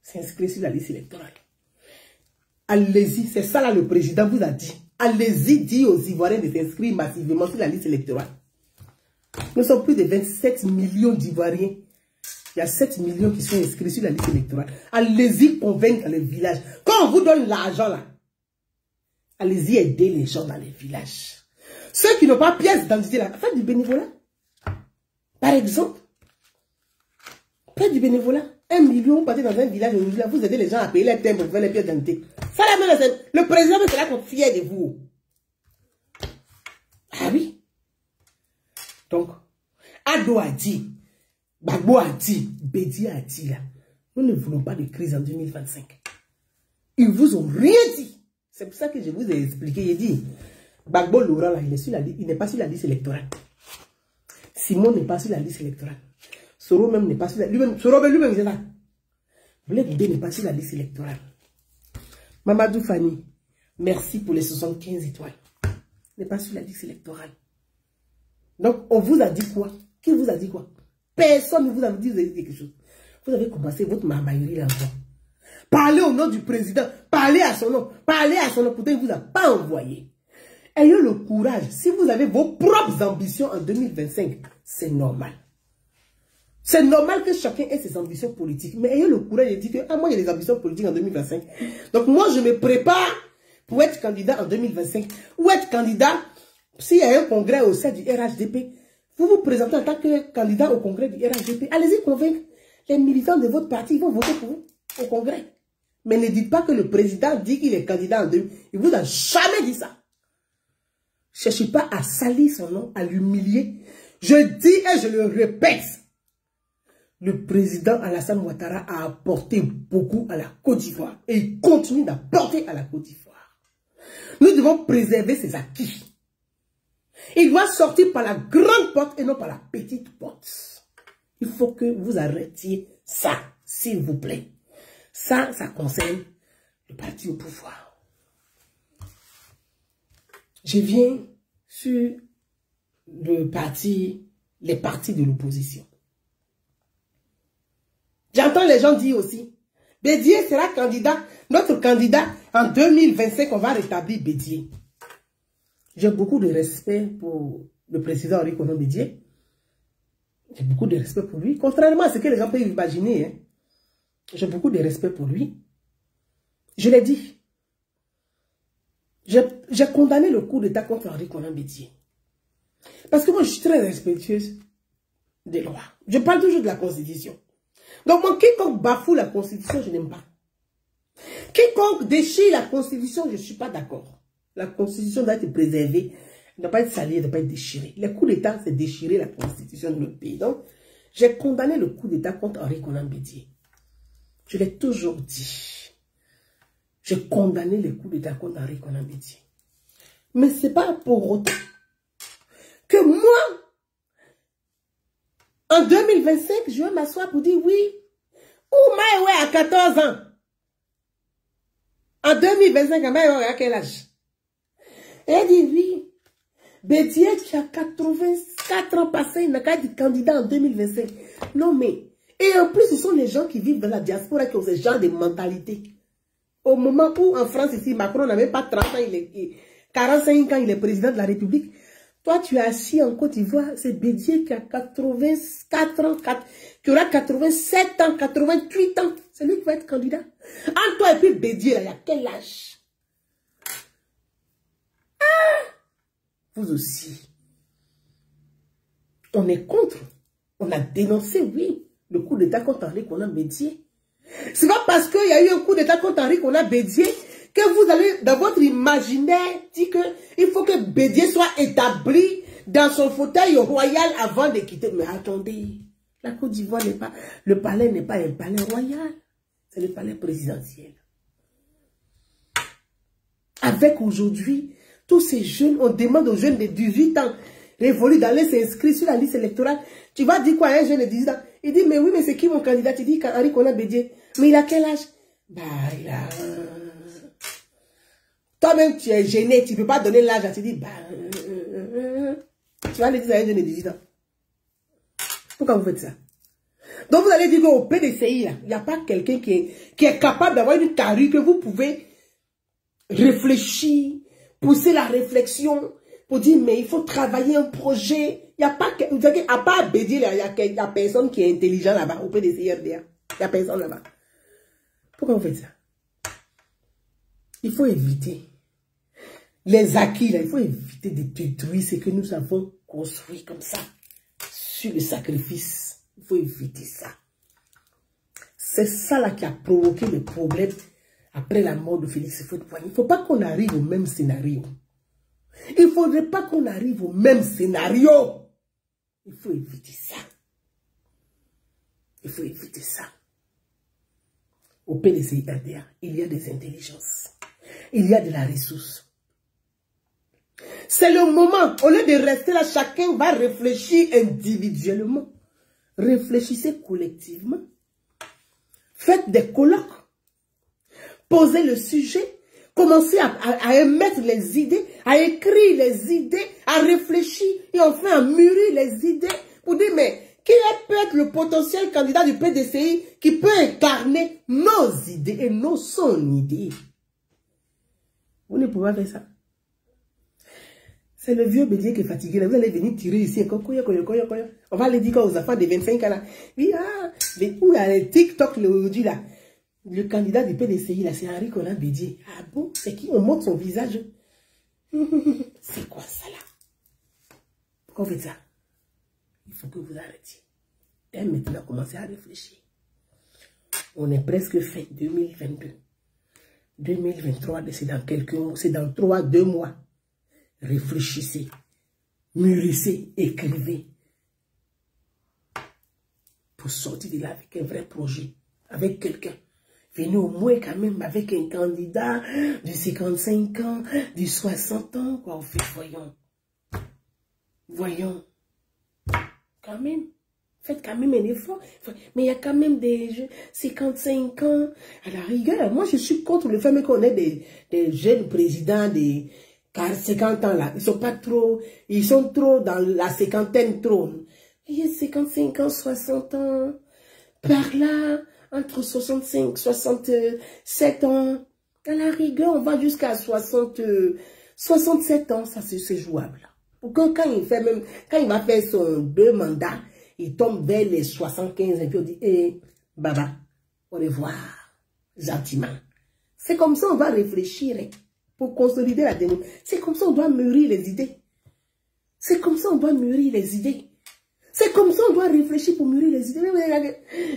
S'inscrit sur la liste électorale. Allez-y, c'est ça là le président vous a dit. Allez-y, dit aux Ivoiriens de s'inscrire massivement sur la liste électorale. Nous sommes plus de 27 millions d'Ivoiriens. Il y a 7 millions qui sont inscrits sur la liste électorale. Allez-y convaincre les villages. Quand on vous donne l'argent là, allez-y aider les gens dans les villages. Ceux qui n'ont pas pièce d'identité là, faites du bénévolat. Par exemple, faites du bénévolat. 1 million, vous partez dans un village, vous aidez les gens à payer les timbres pour faire les pièces d'identité. Ça là même, le président sera qu'on fier de vous. Ah oui. Donc, Ado a dit, Gbagbo a dit, Bédi a dit là, nous ne voulons pas de crise en 2025. Ils vous ont rien dit. C'est pour ça que je vous ai expliqué. J'ai dit, Gbagbo Laurent là, il n'est pas sur la liste électorale. Simon n'est pas sur la liste électorale. Soro même n'est pas sur la liste électorale. Soro lui-même, il est là. Bled B n'est pas sur la liste électorale. Mamadou Fanny, merci pour les 75 étoiles. N'est pas sur la liste électorale. Donc, on vous a dit quoi? Qui vous a dit quoi? Personne ne vous a dit quelque chose. Vous avez commencé votre marmaillerie là-bas. Parlez au nom du président. Parlez à son nom. Parlez à son nom. Pourtant, il ne vous a pas envoyé. Ayez le courage. Si vous avez vos propres ambitions en 2025, c'est normal. C'est normal que chacun ait ses ambitions politiques. Mais ayez le courage de dire que moi, j'ai des ambitions politiques en 2025. Donc, moi, je me prépare pour être candidat en 2025. Ou être candidat... S'il y a un congrès au sein du RHDP, vous vous présentez en tant que candidat au congrès du RHDP. Allez-y convaincre les militants de votre parti. Ils vont voter pour vous au congrès. Mais ne dites pas que le président dit qu'il est candidat en 2000. Il vous a jamais dit ça. Ne cherchez pas à salir son nom, à l'humilier. Je dis et je le répète. Le président Alassane Ouattara a apporté beaucoup à la Côte d'Ivoire. Et il continue d'apporter à la Côte d'Ivoire. Nous devons préserver ses acquis. Il doit sortir par la grande porte et non par la petite porte. Il faut que vous arrêtiez ça, s'il vous plaît. Ça concerne le parti au pouvoir. Je viens sur les partis de l'opposition. J'entends les gens dire aussi, Bédié sera candidat, notre candidat en 2025, on va rétablir Bédié. J'ai beaucoup de respect pour le président Henri Konan Bédié. J'ai beaucoup de respect pour lui, contrairement à ce que les gens peuvent imaginer. Hein. J'ai beaucoup de respect pour lui. Je l'ai dit. J'ai condamné le coup d'État contre Henri Konan Bédié. Parce que moi, je suis très respectueuse des lois. Je parle toujours de la Constitution. Donc, moi, quiconque bafoue la Constitution, je n'aime pas. Quiconque déchire la Constitution, je ne suis pas d'accord. La Constitution doit être préservée. Elle ne doit pas être salie, elle ne doit pas être déchirée. Le coup d'État, c'est déchirer la Constitution de notre pays. Donc, j'ai condamné le coup d'État contre Henri Konan Bédié. Je l'ai toujours dit. J'ai condamné le coup d'État contre Henri Konan Bédié. Mais ce n'est pas pour autant que moi, en 2025, je vais m'asseoir pour dire oui. Ou Maïwe à 14 ans. En 2025, Maïwe à quel âge? Et elle dit oui. Bédié qui a 84 ans passé, il n'a qu'à être candidat en 2025. Non mais, et en plus, ce sont les gens qui vivent dans la diaspora qui ont ce genre de mentalité. Au moment où en France, ici, Macron n'a même pas 30 ans, il est 45 ans, il est président de la République. Toi, tu es assis en Côte d'Ivoire, c'est Bédié qui a 84 ans, qui aura 87 ans, 88 ans. C'est lui qui va être candidat. Entre toi et puis Bédié, là, il y a quel âge? Ah! Vous aussi. On est contre. On a dénoncé, oui, le coup d'État contre Henri Konan Bédié. C'est pas parce qu'il y a eu un coup d'État contre Henri Konan Bédié que vous allez, dans votre imaginaire, dire qu'il faut que Bédié soit établi dans son fauteuil royal avant de quitter. Mais attendez, la Côte d'Ivoire n'est pas, le palais n'est pas un palais royal, c'est le palais présidentiel. Avec aujourd'hui, tous ces jeunes, on demande aux jeunes de 18 ans révolus d'aller s'inscrire sur la liste électorale. Tu vas dire quoi à un jeune de 18 ans? Il dit, mais oui, mais c'est qui mon candidat? Tu dis Henri Konan Bédié. Mais il a quel âge? Bah, il a... Toi-même, tu es gêné, tu ne peux pas donner l'âge. Tu dis, bah... Tu vas aller dire à un jeune de 18 ans. Pourquoi vous faites ça? Donc, vous allez dire qu'au PDCI, il n'y a pas quelqu'un qui est capable d'avoir une carrure que vous pouvez réfléchir, pousser la réflexion pour dire, mais il faut travailler un projet. Il n'y a pas, vous savez, à part Bédié, il n'y a personne qui est intelligent là-bas, au PDCI RDA. Il n'y a personne là-bas. Pourquoi vous faites ça? Il faut éviter les acquis, là, il faut éviter de détruire ce que nous avons construit comme ça, sur le sacrifice. Il faut éviter ça. C'est ça là qui a provoqué le problème après la mort de Félix Houphouët-Boigny. Il ne faut pas qu'on arrive au même scénario. Il ne faudrait pas qu'on arrive au même scénario. Il faut éviter ça. Il faut éviter ça. Au PDCI RDA, il y a des intelligences. Il y a de la ressource. C'est le moment. Au lieu de rester là, chacun va réfléchir individuellement. Réfléchissez collectivement. Faites des colloques. Posez le sujet. Commencez à émettre les idées, à écrire les idées, à réfléchir et enfin à mûrir les idées pour dire, mais qui peut être le potentiel candidat du PDCI qui peut incarner nos idées et non son idée? Vous ne pouvez pas faire ça. C'est le vieux Bédié qui est fatigué. Là. Vous allez venir tirer ici. On va aller dire aux enfants de 25 ans là. Oui, ah, mais où il y a les TikTok aujourd'hui là? Le candidat du PDCI là, c'est Henri Konan Bédié. Ah bon? C'est qui? On montre son visage. C'est quoi ça là? Pourquoi vous faites ça? Il faut que vous arrêtiez. Et maintenant, commencez à réfléchir. On est presque fait 2022. 2023, c'est dans quelques mois, c'est dans 2 mois. Réfléchissez, mûrissez, écrivez. Pour sortir de là avec un vrai projet, avec quelqu'un. Venez au moins quand même avec un candidat de 55 ans, de 60 ans, quoi. On fait, voyons. Voyons. Quand même. Faites quand même un effort. Mais il y a quand même des jeunes, 55 ans. À la rigueur, moi je suis contre le fait qu'on ait des jeunes présidents de 50 ans là. Ils sont pas trop, ils sont trop dans la cinquantaine trop. Il y a 55 ans, 60 ans. Par là, entre 65, 67 ans. À la rigueur, on va jusqu'à 67 ans, ça c'est jouable. Pour que quand il va faire son 2 mandats, il tombe vers les 75 et puis on dit, Baba, au revoir, gentiment. C'est comme ça on doit réfléchir pour consolider la démocratie. C'est comme ça on doit mûrir les idées. C'est comme ça on doit mûrir les idées. C'est comme ça on doit réfléchir pour mûrir les idées.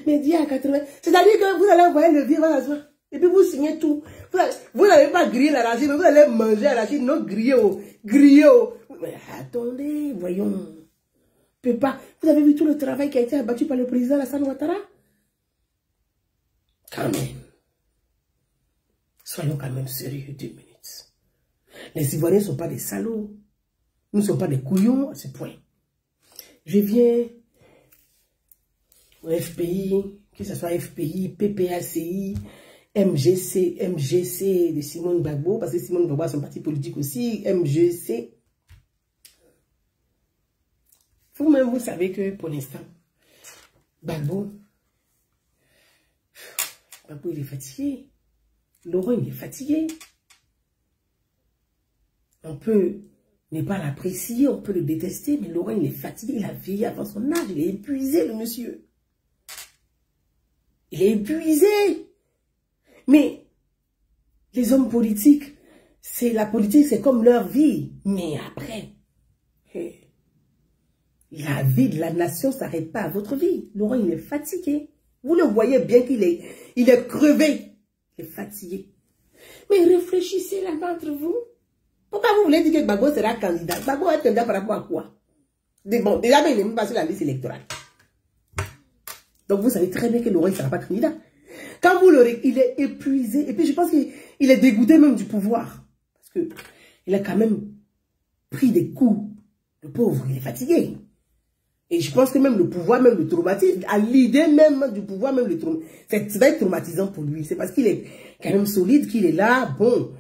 Mais dis à 80, c'est-à-dire que vous allez envoyer le vivre à la soirée. Et puis vous signez tout. Vous n'allez pas griller la racine, vous allez manger la racine, non griller. Mais attendez, voyons. Peut pas. Vous avez vu tout le travail qui a été abattu par le président Alassane Ouattara? Quand même. Soyons quand même sérieux 2 minutes. Les Ivoiriens ne sont pas des salauds. Nous ne sommes pas des couillons à ce point. Je viens au FPI, que ce soit FPI, PPACI, MGC de Simone Gbagbo, parce que Simone Gbagbo a son parti politique aussi, MGC. Vous-même, vous savez que pour l'instant, Gbagbo, il est fatigué. Laurent, il est fatigué. On peut ne pas l'apprécier, on peut le détester, mais Laurent, il est fatigué, il a vieilli avant son âge, il est épuisé, le monsieur. Il est épuisé. Mais les hommes politiques, la politique, c'est comme leur vie. Mais après, la vie de la nation ne s'arrête pas à votre vie. Laurent, il est fatigué. Vous le voyez bien qu'il est, crevé. Il est fatigué. Mais réfléchissez là-bas entre vous. Pourquoi vous voulez dire que Gbagbo sera candidat? Gbagbo est candidat par rapport à quoi? Bon, déjà, il n'est même pas sur la liste électorale. Donc, vous savez très bien que Laurent ne sera pas candidat. Quand vous l'aurez, il est épuisé. Et puis, je pense qu'il est dégoûté même du pouvoir. Parce qu'il a quand même pris des coups. Le pauvre, il est fatigué. Et je pense que même le pouvoir, même le traumatisme, à l'idée même du pouvoir, même le traumatisme, ça va être traumatisant pour lui. C'est parce qu'il est quand même solide, qu'il est là, bon.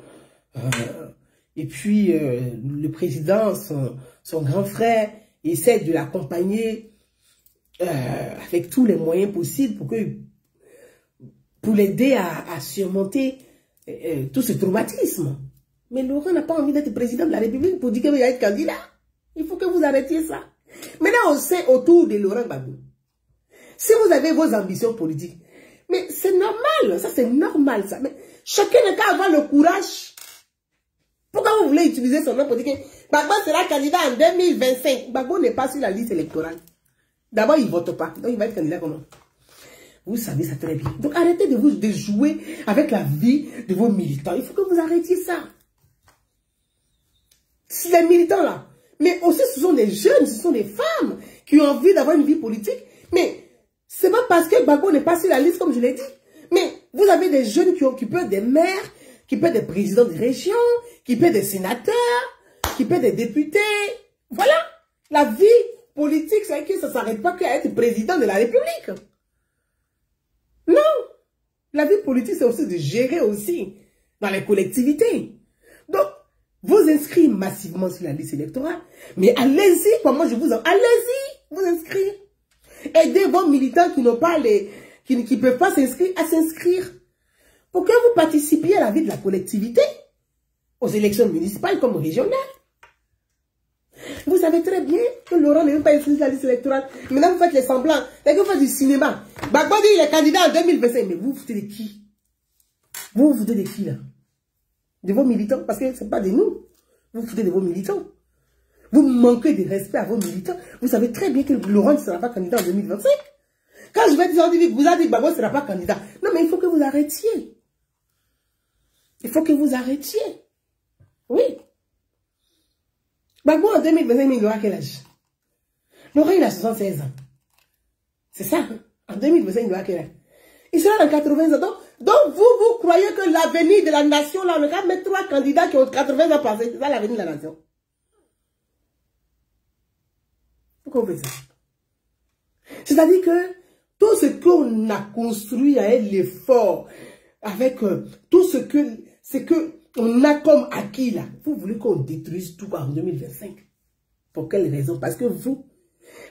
Et puis, le président, son grand frère, essaie de l'accompagner avec tous les moyens possibles pour l'aider à surmonter tout ce traumatisme. Mais Laurent n'a pas envie d'être président de la République pour dire qu'il va être candidat. Il faut que vous arrêtiez ça. Maintenant, on sait autour de Laurent Gbagbo. Si vous avez vos ambitions politiques, mais c'est normal, ça c'est normal ça. Mais chacun n'a qu'à avoir le courage. Pourquoi vous voulez utiliser son nom pour dire que Gbagbo sera candidat en 2025? Gbagbo n'est pas sur la liste électorale. D'abord, il ne vote pas. Donc, il va être candidat comment? Vous savez ça très bien. Donc, arrêtez de jouer avec la vie de vos militants. Il faut que vous arrêtiez ça. Si les militants là, mais aussi ce sont des jeunes, ce sont des femmes qui ont envie d'avoir une vie politique. Mais c'est pas parce que Gbagbo n'est pas sur la liste, comme je l'ai dit. Mais vous avez des jeunes qui peuvent être des maires, qui peuvent être des présidents de région, qui peuvent être des sénateurs, qui peuvent être des députés. Voilà. La vie politique, c'est que ça ne s'arrête pas qu'à être président de la République. Non. La vie politique, c'est aussi de gérer aussi dans les collectivités. Donc, vous inscrivez massivement sur la liste électorale. Mais allez-y, comment je vous en... Allez-y, vous inscrivez. Aidez vos militants qui n'ont pas qui ne peuvent pas s'inscrire à s'inscrire. Pour que vous participiez à la vie de la collectivité, aux élections municipales comme régionales. Vous savez très bien que Laurent n'est même pas inscrit sur la liste électorale. Maintenant, vous faites les semblants. Dès que vous faites du cinéma, Gbagbo dit il est candidat en 2025. Mais vous vous foutez de qui? Vous vous foutez de qui là? De vos militants, parce que ce n'est pas de nous. Vous vous foutez de vos militants. Vous manquez de respect à vos militants. Vous savez très bien que Laurent ne sera pas candidat en 2025. Quand je vais dire, vous avez dit que Gbagbo ne sera pas candidat. Non, mais il faut que vous arrêtiez. Il faut que vous arrêtiez. Oui. Gbagbo en 2025, il aura quel âge? Laurent, il a 76 ans. C'est ça. En 2025, il aura quel âge? Il sera dans 80 ans. Donc, vous croyez que l'avenir de la nation, là, on va mettre 3 candidats qui ont 80 ans passés. C'est ça l'avenir de la nation. Pourquoi on fait ça? C'est-à-dire que tout ce qu'on a construit avec l'effort, avec tout ce que on a comme acquis là, vous voulez qu'on détruise tout en 2025. Pour quelle raison? Parce que vous,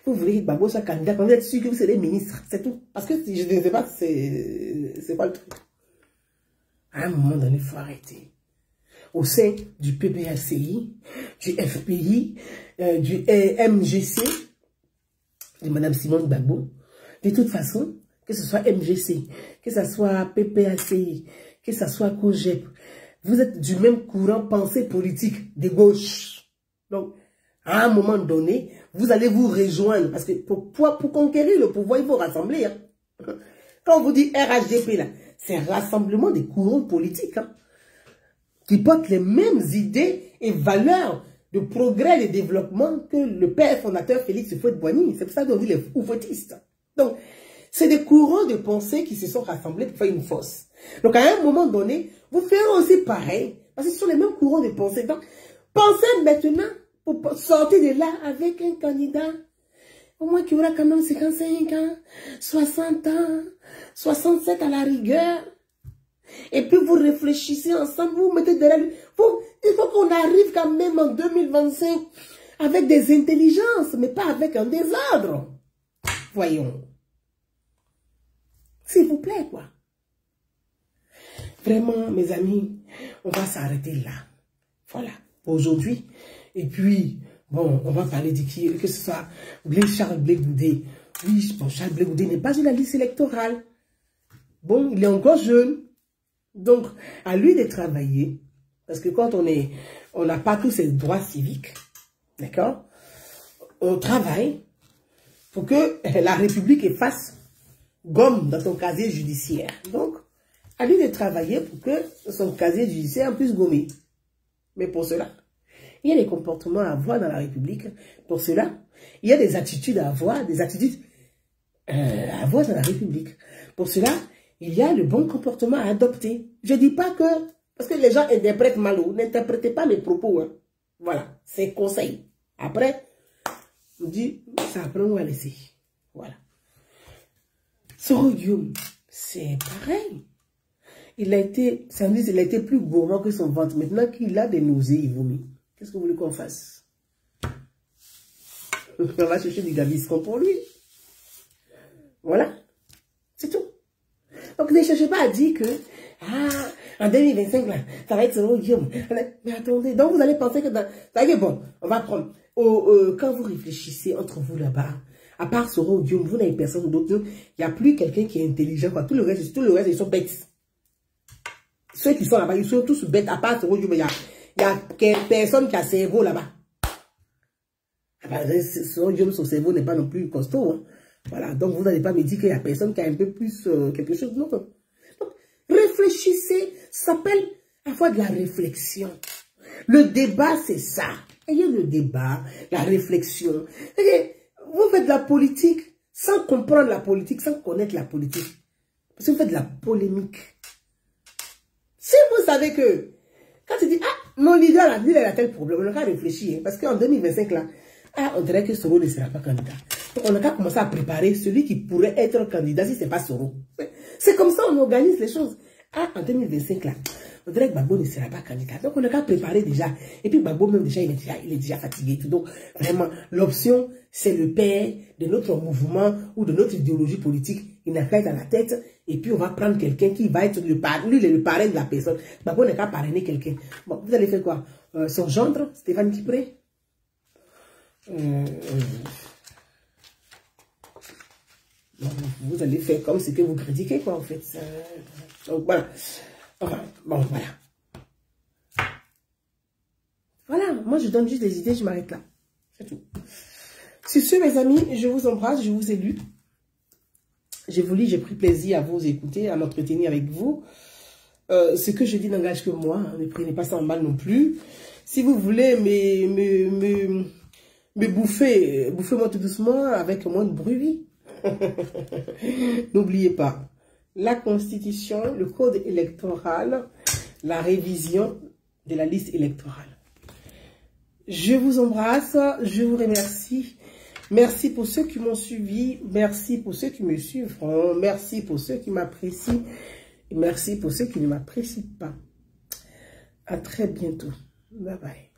Vous voulez que Gbagbo soit candidat quand vous êtes sûr que vous serez ministre. C'est tout. Parce que je ne sais pas, c'est pas le truc. À un moment donné, il faut arrêter. Au sein du PPACI, du FPI, du MGC, de Mme Simone Gbagbo, de toute façon, que ce soit MGC, que ce soit PPACI, que ce soit COGEP, vous êtes du même courant pensée politique de gauche. Donc, à un moment donné, vous allez vous rejoindre. Parce que pour conquérir le pouvoir, il faut rassembler. Hein. Quand on vous dit RHDP, là, c'est un rassemblement des courants politiques hein, qui portent les mêmes idées et valeurs de progrès et de développement que le père fondateur Félix Houphouët-Boigny. C'est pour ça qu'on dit les oufouettistes. Donc, c'est des courants de pensée qui se sont rassemblés pour faire une fosse. Donc, à un moment donné, vous ferez aussi pareil. Parce que ce sont les mêmes courants de pensée. Donc, pensez maintenant pour sortir de là avec un candidat. Au moins qui aura quand même 55 ans, 60 ans, 67 à la rigueur. Et puis vous réfléchissez ensemble, vous mettez derrière lui. Il faut qu'on arrive quand même en 2025 avec des intelligences, mais pas avec un désordre. Voyons. S'il vous plaît, quoi. Vraiment, mes amis, on va s'arrêter là. Voilà, pour aujourd'hui. Et puis, bon, on va parler de qui, que ce soit Charles Blé Goudé. Oui, bon, Charles Blé Goudé n'est pas sur la liste électorale. Bon, il est encore jeune. Donc, à lui de travailler. Parce que quand on n'a pas tous ses droits civiques, d'accord? On travaille pour que la République efface gomme dans son casier judiciaire. Donc, à lui de travailler pour que son casier judiciaire puisse gommer. Mais pour cela, il y a des comportements à avoir dans la République. Pour cela, il y a des attitudes à avoir, dans la République. Pour cela, il y a le bon comportement à adopter. Je ne dis pas que... Parce que les gens interprètent mal. N'interprétez pas mes propos. Hein. Voilà, c'est un conseil. Après, on dit, ça après on va laisser. Voilà. Soro Guillaume, c'est pareil. Il a été plus gourmand que son ventre. Maintenant qu'il a des nausées, il vomit. Qu'est-ce que vous voulez qu'on fasse? On va chercher du Gaviscon pour lui. Voilà. C'est tout. Donc ne cherchez pas à dire que, en 2025, là, ça va être Soro Guillaume. Mais attendez, donc vous allez penser que bon, on va prendre. Quand vous réfléchissez entre vous là-bas, à part Soro Guillaume, vous n'avez personne d'autre. Il n'y a plus quelqu'un qui est intelligent. Quoi. Tout le reste, ils sont bêtes. Ceux qui sont là-bas, ils sont tous bêtes. À part Soro Guillaume, il y a personne qui a cerveau là-bas. Soro Guillaume, son cerveau n'est pas non plus costaud. Hein. Voilà, donc vous n'allez pas me dire qu'il y a personne qui a un peu plus quelque chose. Non. Donc, réfléchissez, ça s'appelle avoir de la réflexion. Le débat, c'est ça. Ayez le débat, la réflexion. Vous faites de la politique sans comprendre la politique, sans connaître la politique. Parce que vous faites de la polémique. Si vous savez que, quand tu dis, mon leader, il a tel problème, on n'a qu'à réfléchir. Parce qu'en 2025, là, on dirait que Soro ne sera pas candidat. Donc, on n'a qu'à commencer à préparer celui qui pourrait être candidat si ce n'est pas Soro. C'est comme ça on organise les choses. En 2025, là, on dirait que Gbagbo ne sera pas candidat. Donc, on n'a qu'à préparer déjà. Et puis, Gbagbo, même déjà, il est déjà fatigué. Donc, vraiment, l'option, c'est le père de notre mouvement ou de notre idéologie politique. Il n'a qu'à être à la tête. Et puis, on va prendre quelqu'un qui va être le parrain. Lui, il est le parrain de la personne. Gbagbo n'a qu'à parrainer quelqu'un. Bon, vous allez faire quoi? Son gendre, Stéphane Kipré? Vous allez faire comme ce que vous critiquez, quoi, en fait. Donc, voilà. Enfin, bon, voilà. Voilà, moi, je donne juste des idées, je m'arrête là. C'est tout. Sur ce, mes amis, je vous embrasse, je vous ai lu. Je vous lis, j'ai pris plaisir à vous écouter, à m'entretenir avec vous. Ce que je dis n'engage que moi, hein, ne prenez pas ça en mal non plus. Si vous voulez me bouffer, bouffez-moi tout doucement, avec moins de bruit. N'oubliez pas, la Constitution, le code électoral, la révision de la liste électorale. Je vous embrasse, je vous remercie. Merci pour ceux qui m'ont suivi, merci pour ceux qui me suivront, merci pour ceux qui m'apprécient, et merci pour ceux qui ne m'apprécient pas. À très bientôt. Bye bye.